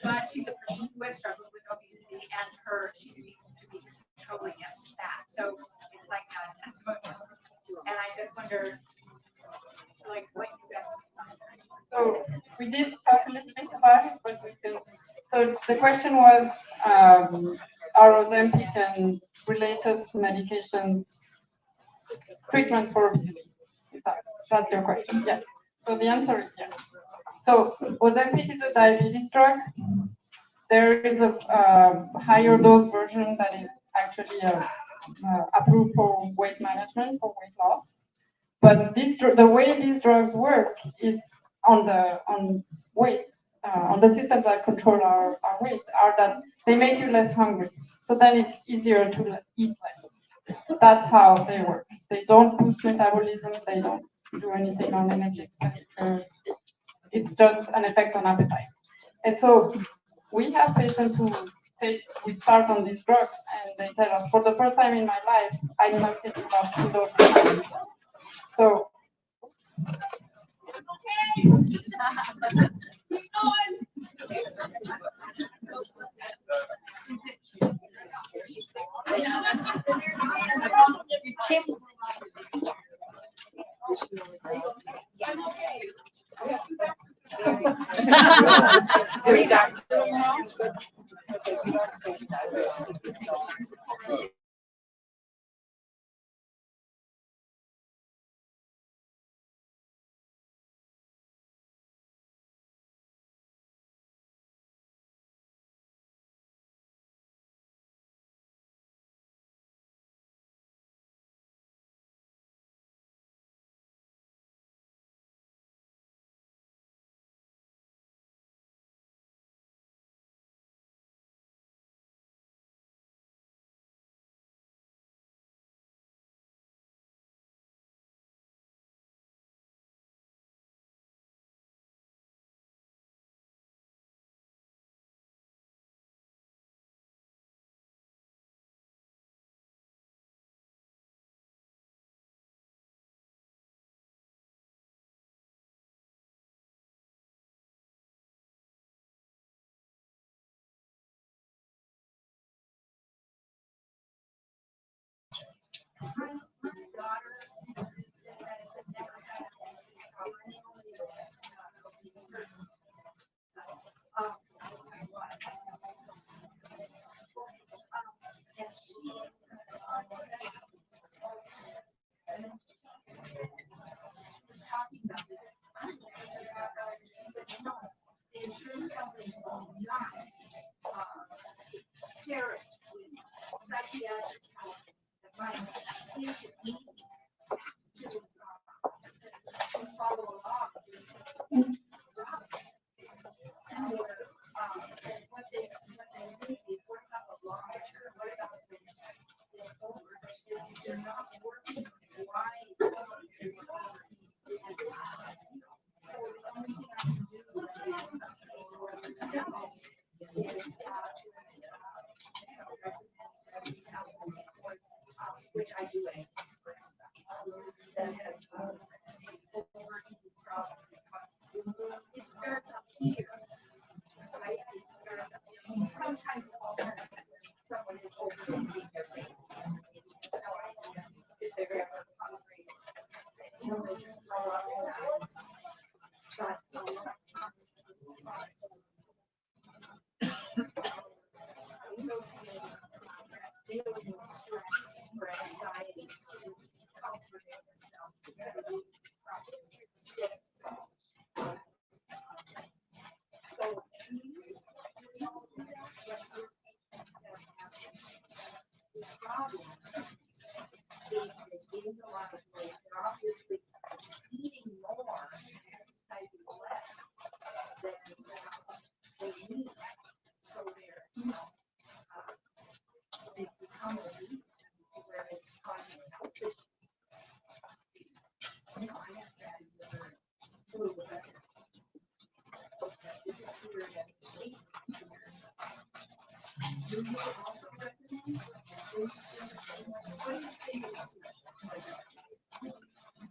but she's a person who has struggled with obesity, and she seems to be controlling it with that. So it's like a testimonial. And I just wonder, like, what you guys think. So we did talk a little bit about it, but we can. So the question was, are Ozempic and related medications treatments for obesity? That's your question. Yes. So the answer is yes. So Ozempic is a diabetes drug. There is a higher dose version that is actually approved for weight management, for weight loss. But the way these drugs work is on weight, on the systems that control our weight, are that they make you less hungry. So then it's easier to eat less. That's how they work. They don't boost metabolism. They don't do anything on energy expenditure. It's just an effect on appetite. And so we have patients who we start on these drugs and they tell us, for the first time in my life, I'm not eating less 2 doses a week. So we got now? The insurance companies will not share it with psychiatric help that might need to follow along. And what they need is what about the long term, what about when it's over? If they're not working, why? So the only thing I can do is which I do anyway. That has overeating problem. It starts up here, right? It starts up here. Sometimes someone is overeating their weight. If they're ever hungry, they just throw up in that. But dealing with stress or anxiety, comforting themselves. They're obviously eating more, exercising less than they need. So they're, they become obese where it's causing health issues. I have that too, but this is here at 8 years. Do you also recommend?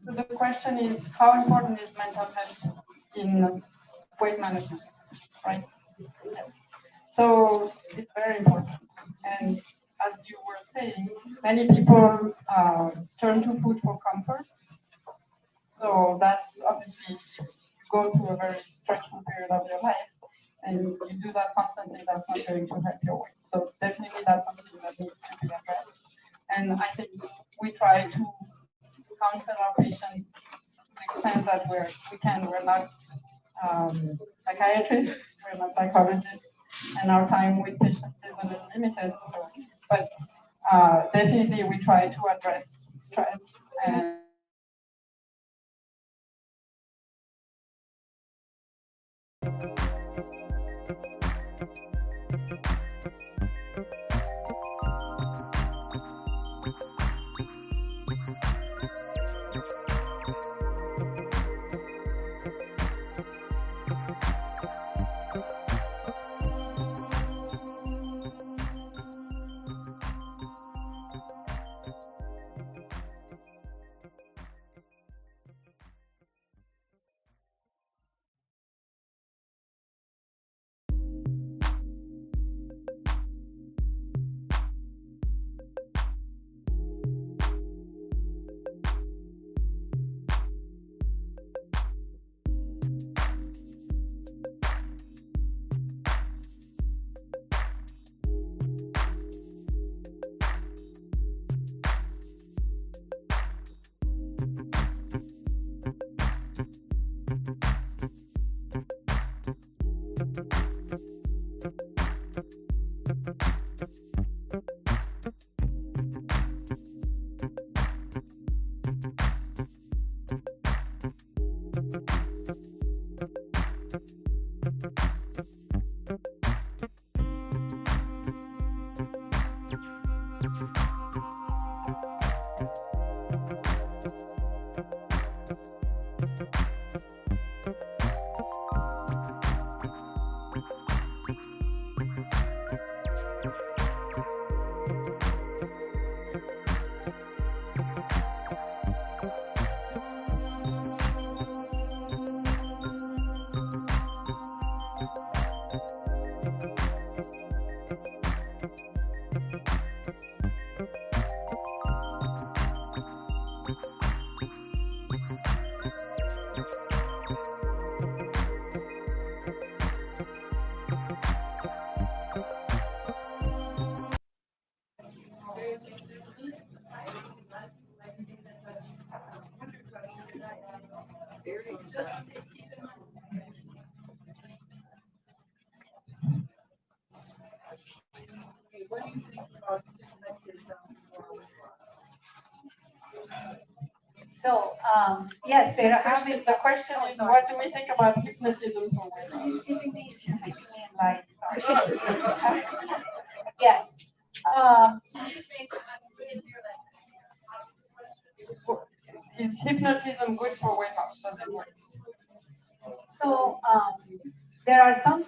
So the question is, how important is mental health in weight management, right? Yes. So it's very important. And as you were saying, many people turn to food for comfort. So that's obviously, you go through a very stressful period of your life, and you do that constantly, that's not going to help your weight. So definitely that's something that needs to be addressed. And I think we try to counsel our patients to the extent that we're not psychiatrists, we're not psychologists, and our time with patients is a little limited. So, but definitely we try to address stress and So, yes, there have been The question is, what do we think about hypnotism for weight loss? She's making me invite, sorry. Yes. Is hypnotism good for weight loss? Does it work? So, there are some,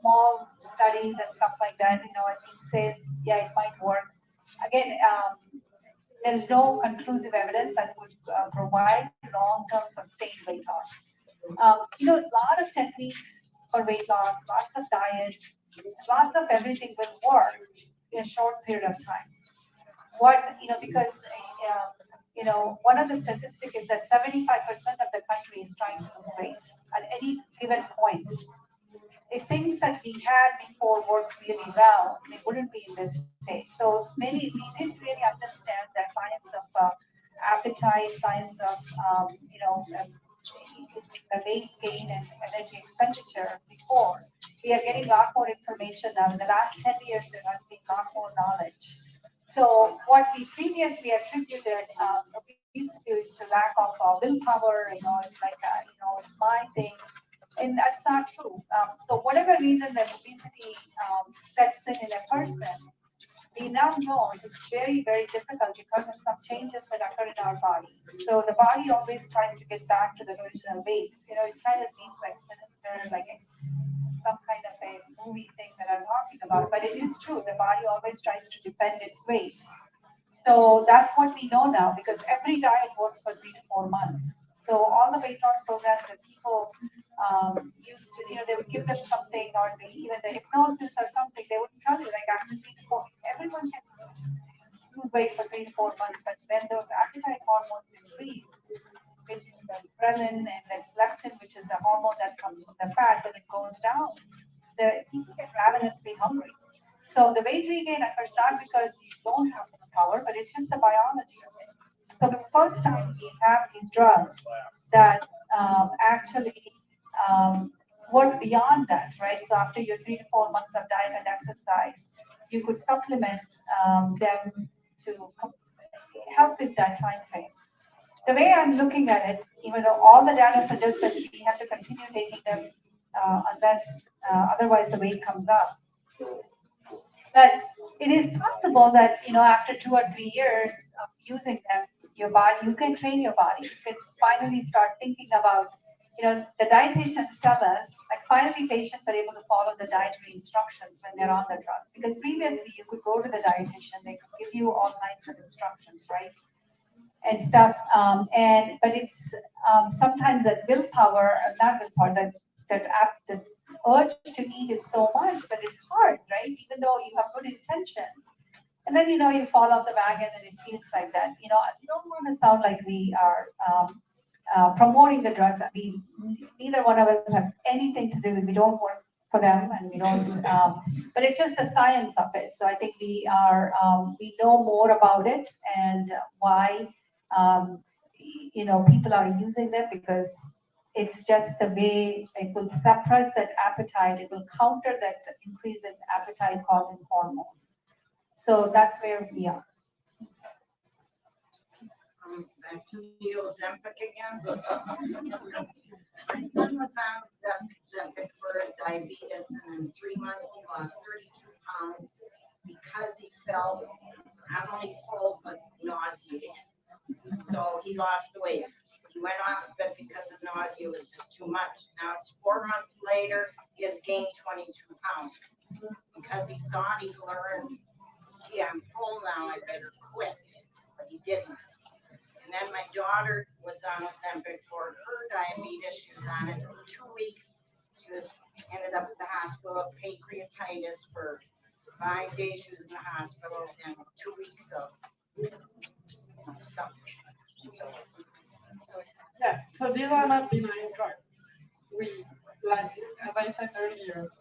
small studies and stuff like that, I think says, yeah, it might work. Again, there's no conclusive evidence that would provide long-term sustained weight loss. A lot of techniques for weight loss, lots of diets, lots of everything will work in a short period of time. Because, one of the statistics is that 75% of the country is trying to lose weight at any given point. If things that we had before worked really well, they wouldn't be in this state. So we didn't really understand the science of appetite, science of, the weight gain and energy expenditure before. We are getting a lot more information now. In the last 10 years, there has been a lot more knowledge. So what we previously attributed obesity is to lack of willpower, it's like, it's my thing. And that's not true. So whatever reason that obesity sets in a person, we now know it is very, very difficult because of some changes that occur in our body. So the body always tries to get back to the original weight. It kind of seems like sinister, like some kind of a movie thing that I'm talking about, but it is true. The body always tries to defend its weight. So that's what we know now because every diet works for 3 to 4 months. So all the weight loss programs that people used to, they would give them something or even the hypnosis or something, they wouldn't tell you like after 3 to 4, everyone can lose weight for 3 to 4 months, but when those appetite hormones increase, which is the ghrelin and the leptin, which is the hormone that comes from the fat, when it goes down, the people get ravenously hungry. So the weight regain occurs not because you don't have the power, but it's just the biology of it. So the first time we have these drugs that actually work beyond that, right? So after your 3 to 4 months of diet and exercise, you could supplement them to help with that time frame. The way I'm looking at it, even though all the data suggests that we have to continue taking them unless otherwise the weight comes up. But it is possible that, after 2 or 3 years of using them, you can train your body. You can finally start thinking about, the dietitians tell us, like finally patients are able to follow the dietary instructions when they're on the drug. Because previously you could go to the dietitian, they could give you all kinds of instructions, right? And stuff. But it's sometimes that willpower, not willpower, the urge to eat is so much that it's hard, right? Even though you have good intention. And then, you fall off the wagon and it feels like that. I don't want to sound like we are promoting the drugs. I mean, neither one of us have anything to do with, we don't work for them and we don't, but it's just the science of it. So I think we know more about it and why, people are using them because it's just the way it will suppress that appetite. It will counter that increase in appetite causing hormone. So that's where we are. Back to the Ozempic again. My son was on Ozempic for his diabetes, and in 3 months he lost 32 pounds because he felt not only full but nauseated. So he lost the weight. He went off of it because the nausea was just too much. Now it's 4 months later, he has gained 22 pounds because he thought he learned, gee, I'm full now, I better quit. But he didn't. And then my daughter was on Ozempic for her diabetes. She was on it for 2 weeks. She was ended up at the hospital, pancreatitis for 5 days. She was in the hospital and 2 weeks of something. Yeah, so these are not benign drugs. We, like, as I said earlier,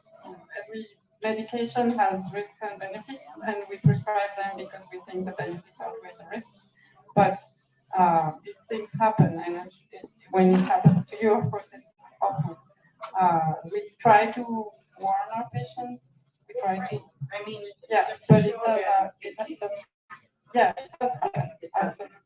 every medication has risks and benefits, and we prescribe them because we think the benefits outweigh the risks. But these things happen, and when it happens to you, of course, it's awful. We try to warn our patients. We try to. I mean, yeah, but it does. Yeah, it does happen. Absolutely.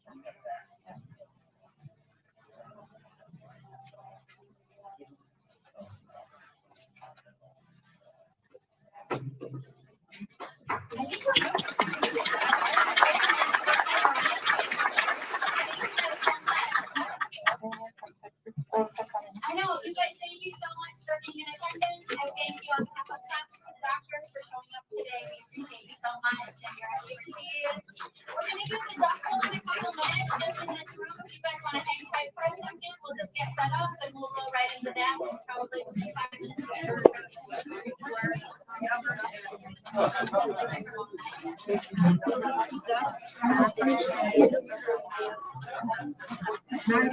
I know, you guys, thank you so much for being in attendance. I thank you on behalf of TAPS and doctors for showing up today. We appreciate you so much and your expertise. We're gonna do the doctor in a couple minutes just in this room. If you guys wanna hang tight for a second, we'll just get set up and we'll go right into that and probably with the questions here.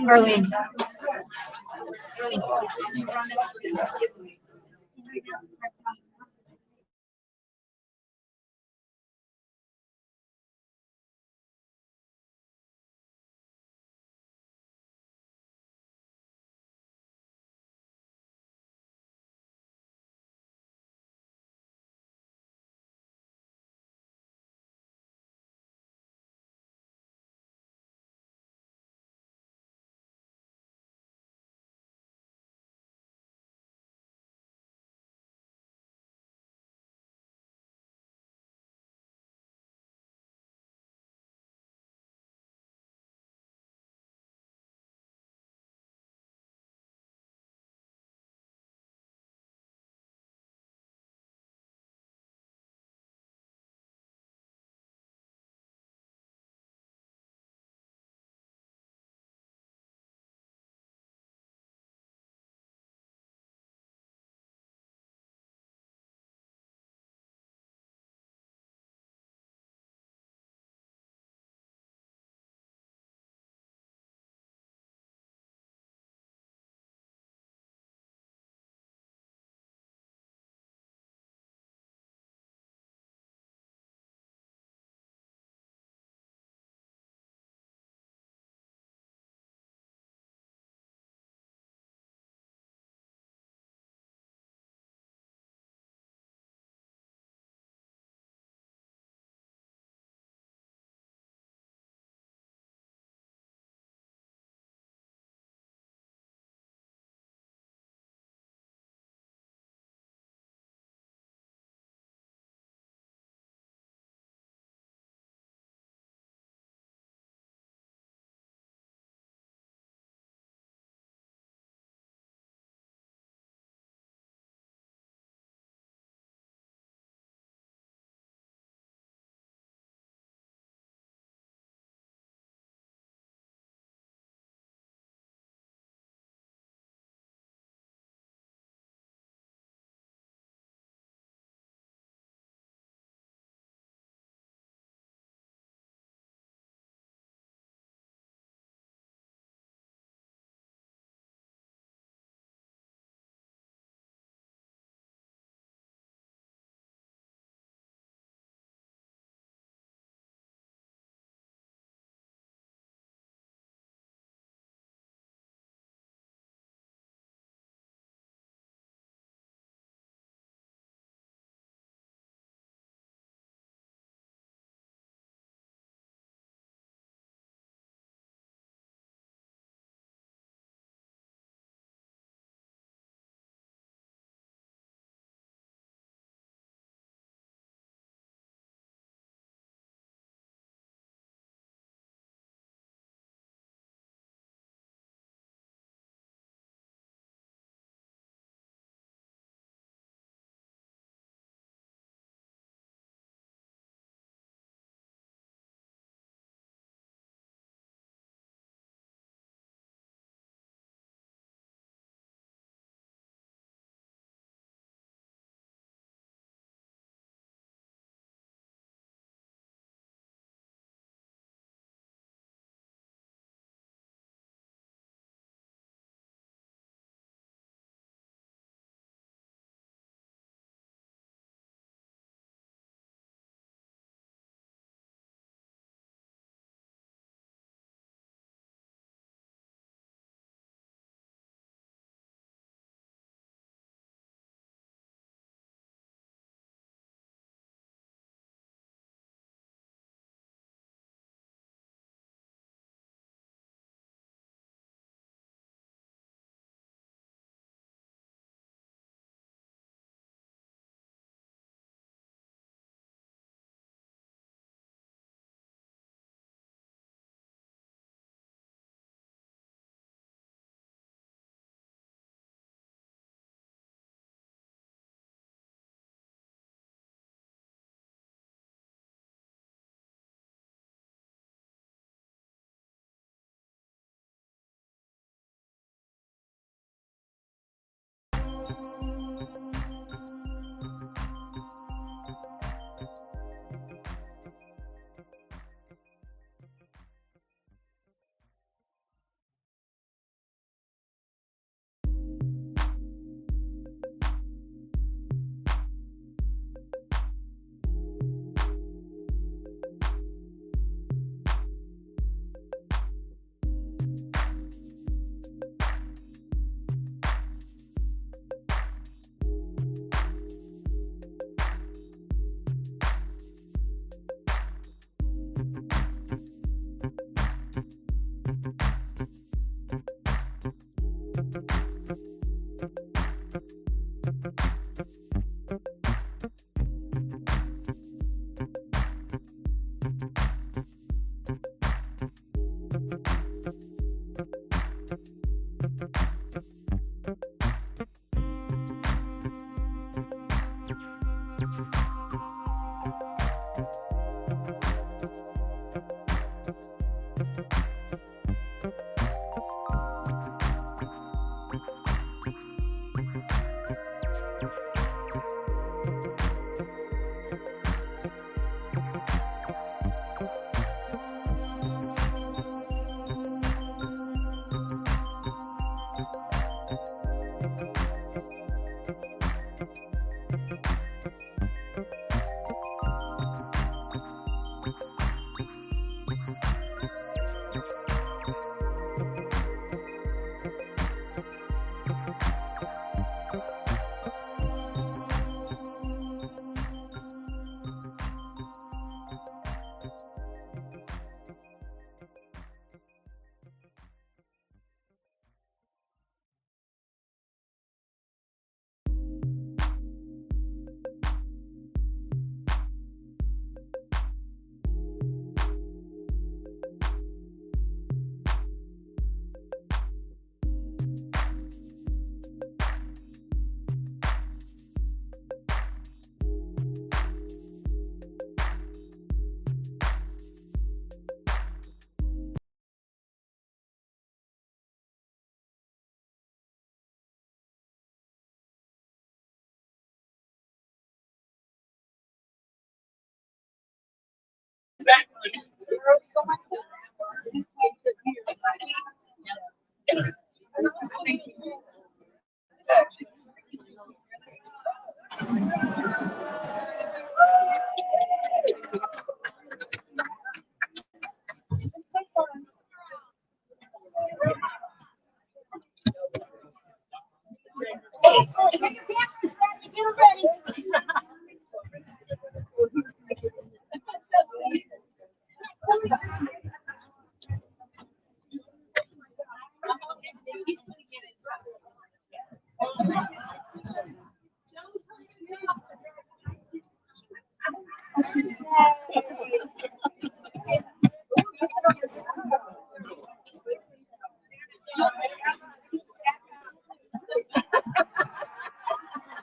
Arlene.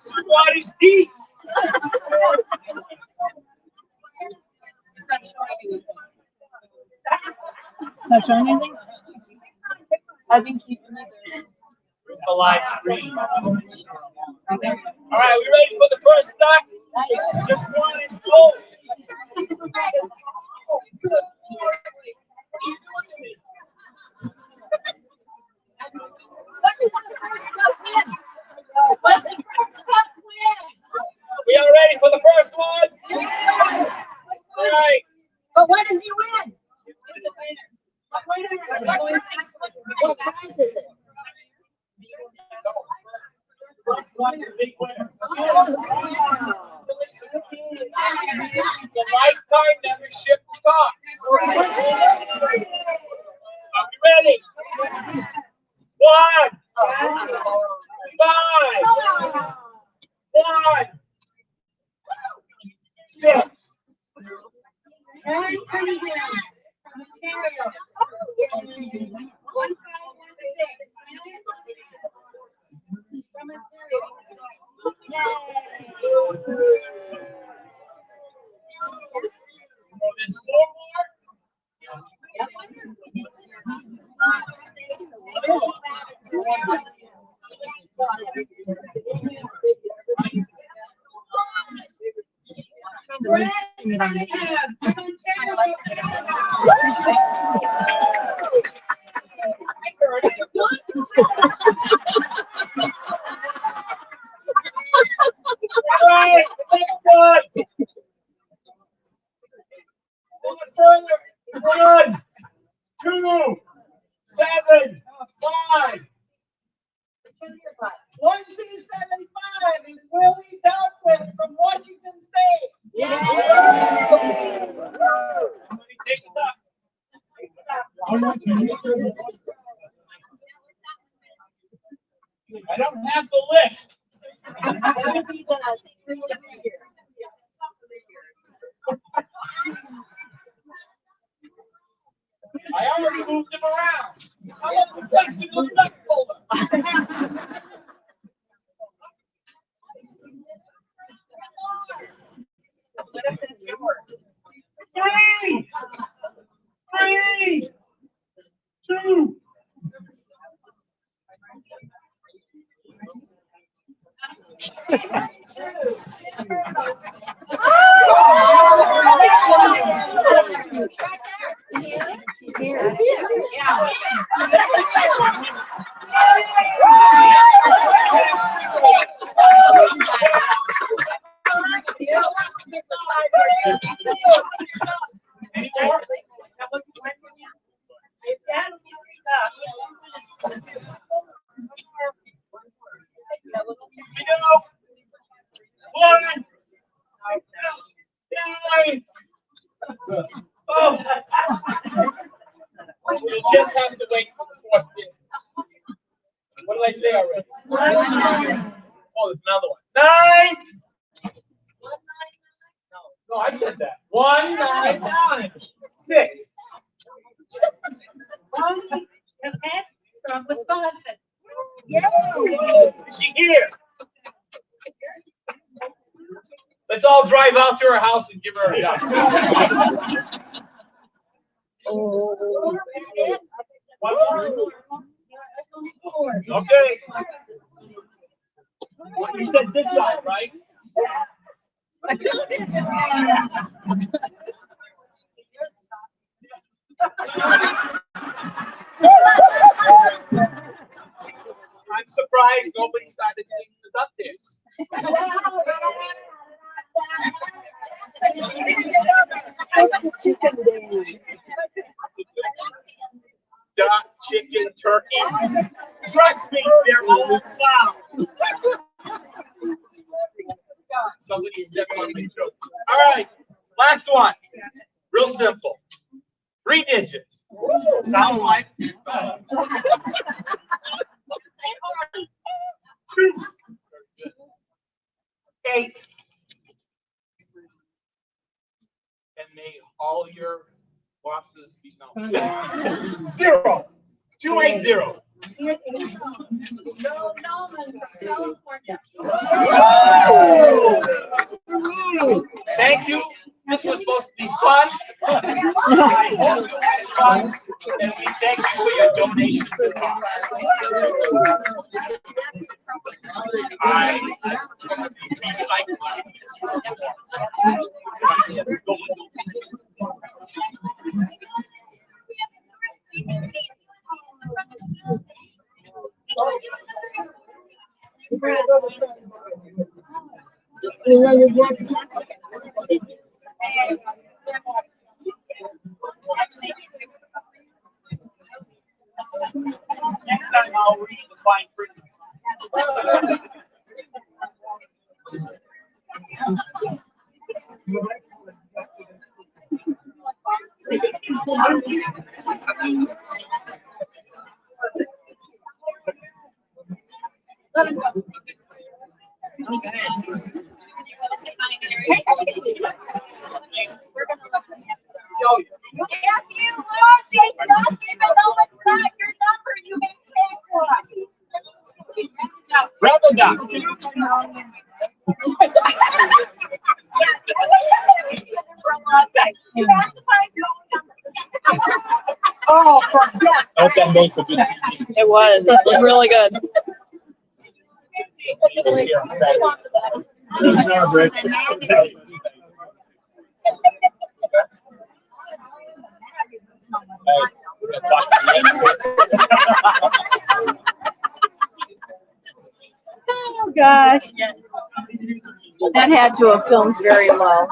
Squad is deep. Not showing anything? I think you can either. The live stream. All right, we ready for the first stop? Just one is full. We are ready for the first one. All right. But what does he win? What prize is it? Big winner. It's a lifetime membership to Cox. Are we ready? 1, 5, 1, 6. Very pretty win from Ontario. 1516. From Ontario. Yay. There's 4 more. All right, next one. One further. 1, 2, 7, 5. 1275 is Willie Dalquist from Washington State. Somebody take it up. I don't have the list. I already moved them around. How about the flexible duck folder? What if it's yours? 3, 2. Any more? We go. 1, 9. Oh. You just have to wait for the 4th bid. What did I say already? Oh, there's another one. 9. No, I said that. 199. 6. Bonnie Capet from Wisconsin. Is she here? Let's all drive out to her house and give her a duck. One more? Okay. You said this side, right? surprised nobody started singing the duck dance. Duck, chicken, turkey. Trust me, they're all foul. Somebody stepped on my joke. All right, last one. Real simple. 3 digits. Sound like 2. Eight. And may all your bosses be known. 0. 280. Thank you. This was supposed to be fun. I hope you had fun, and we thank you for your donations to talk. I recycle. Next time I'll read the fine print. Oh, forget. I hope that made for good TV. It was really good. Oh gosh, that had to have filmed very well.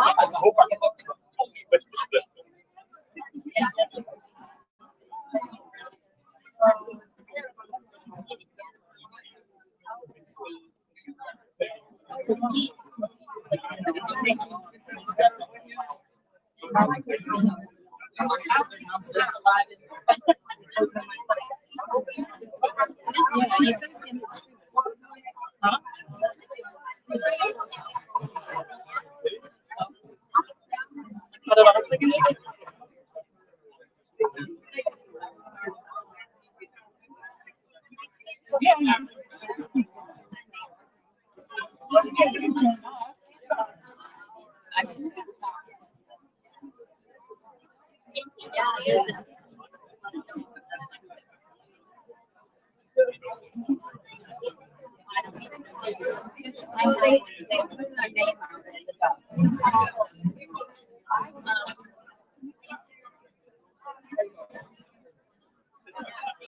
They put their name on it, the dogs.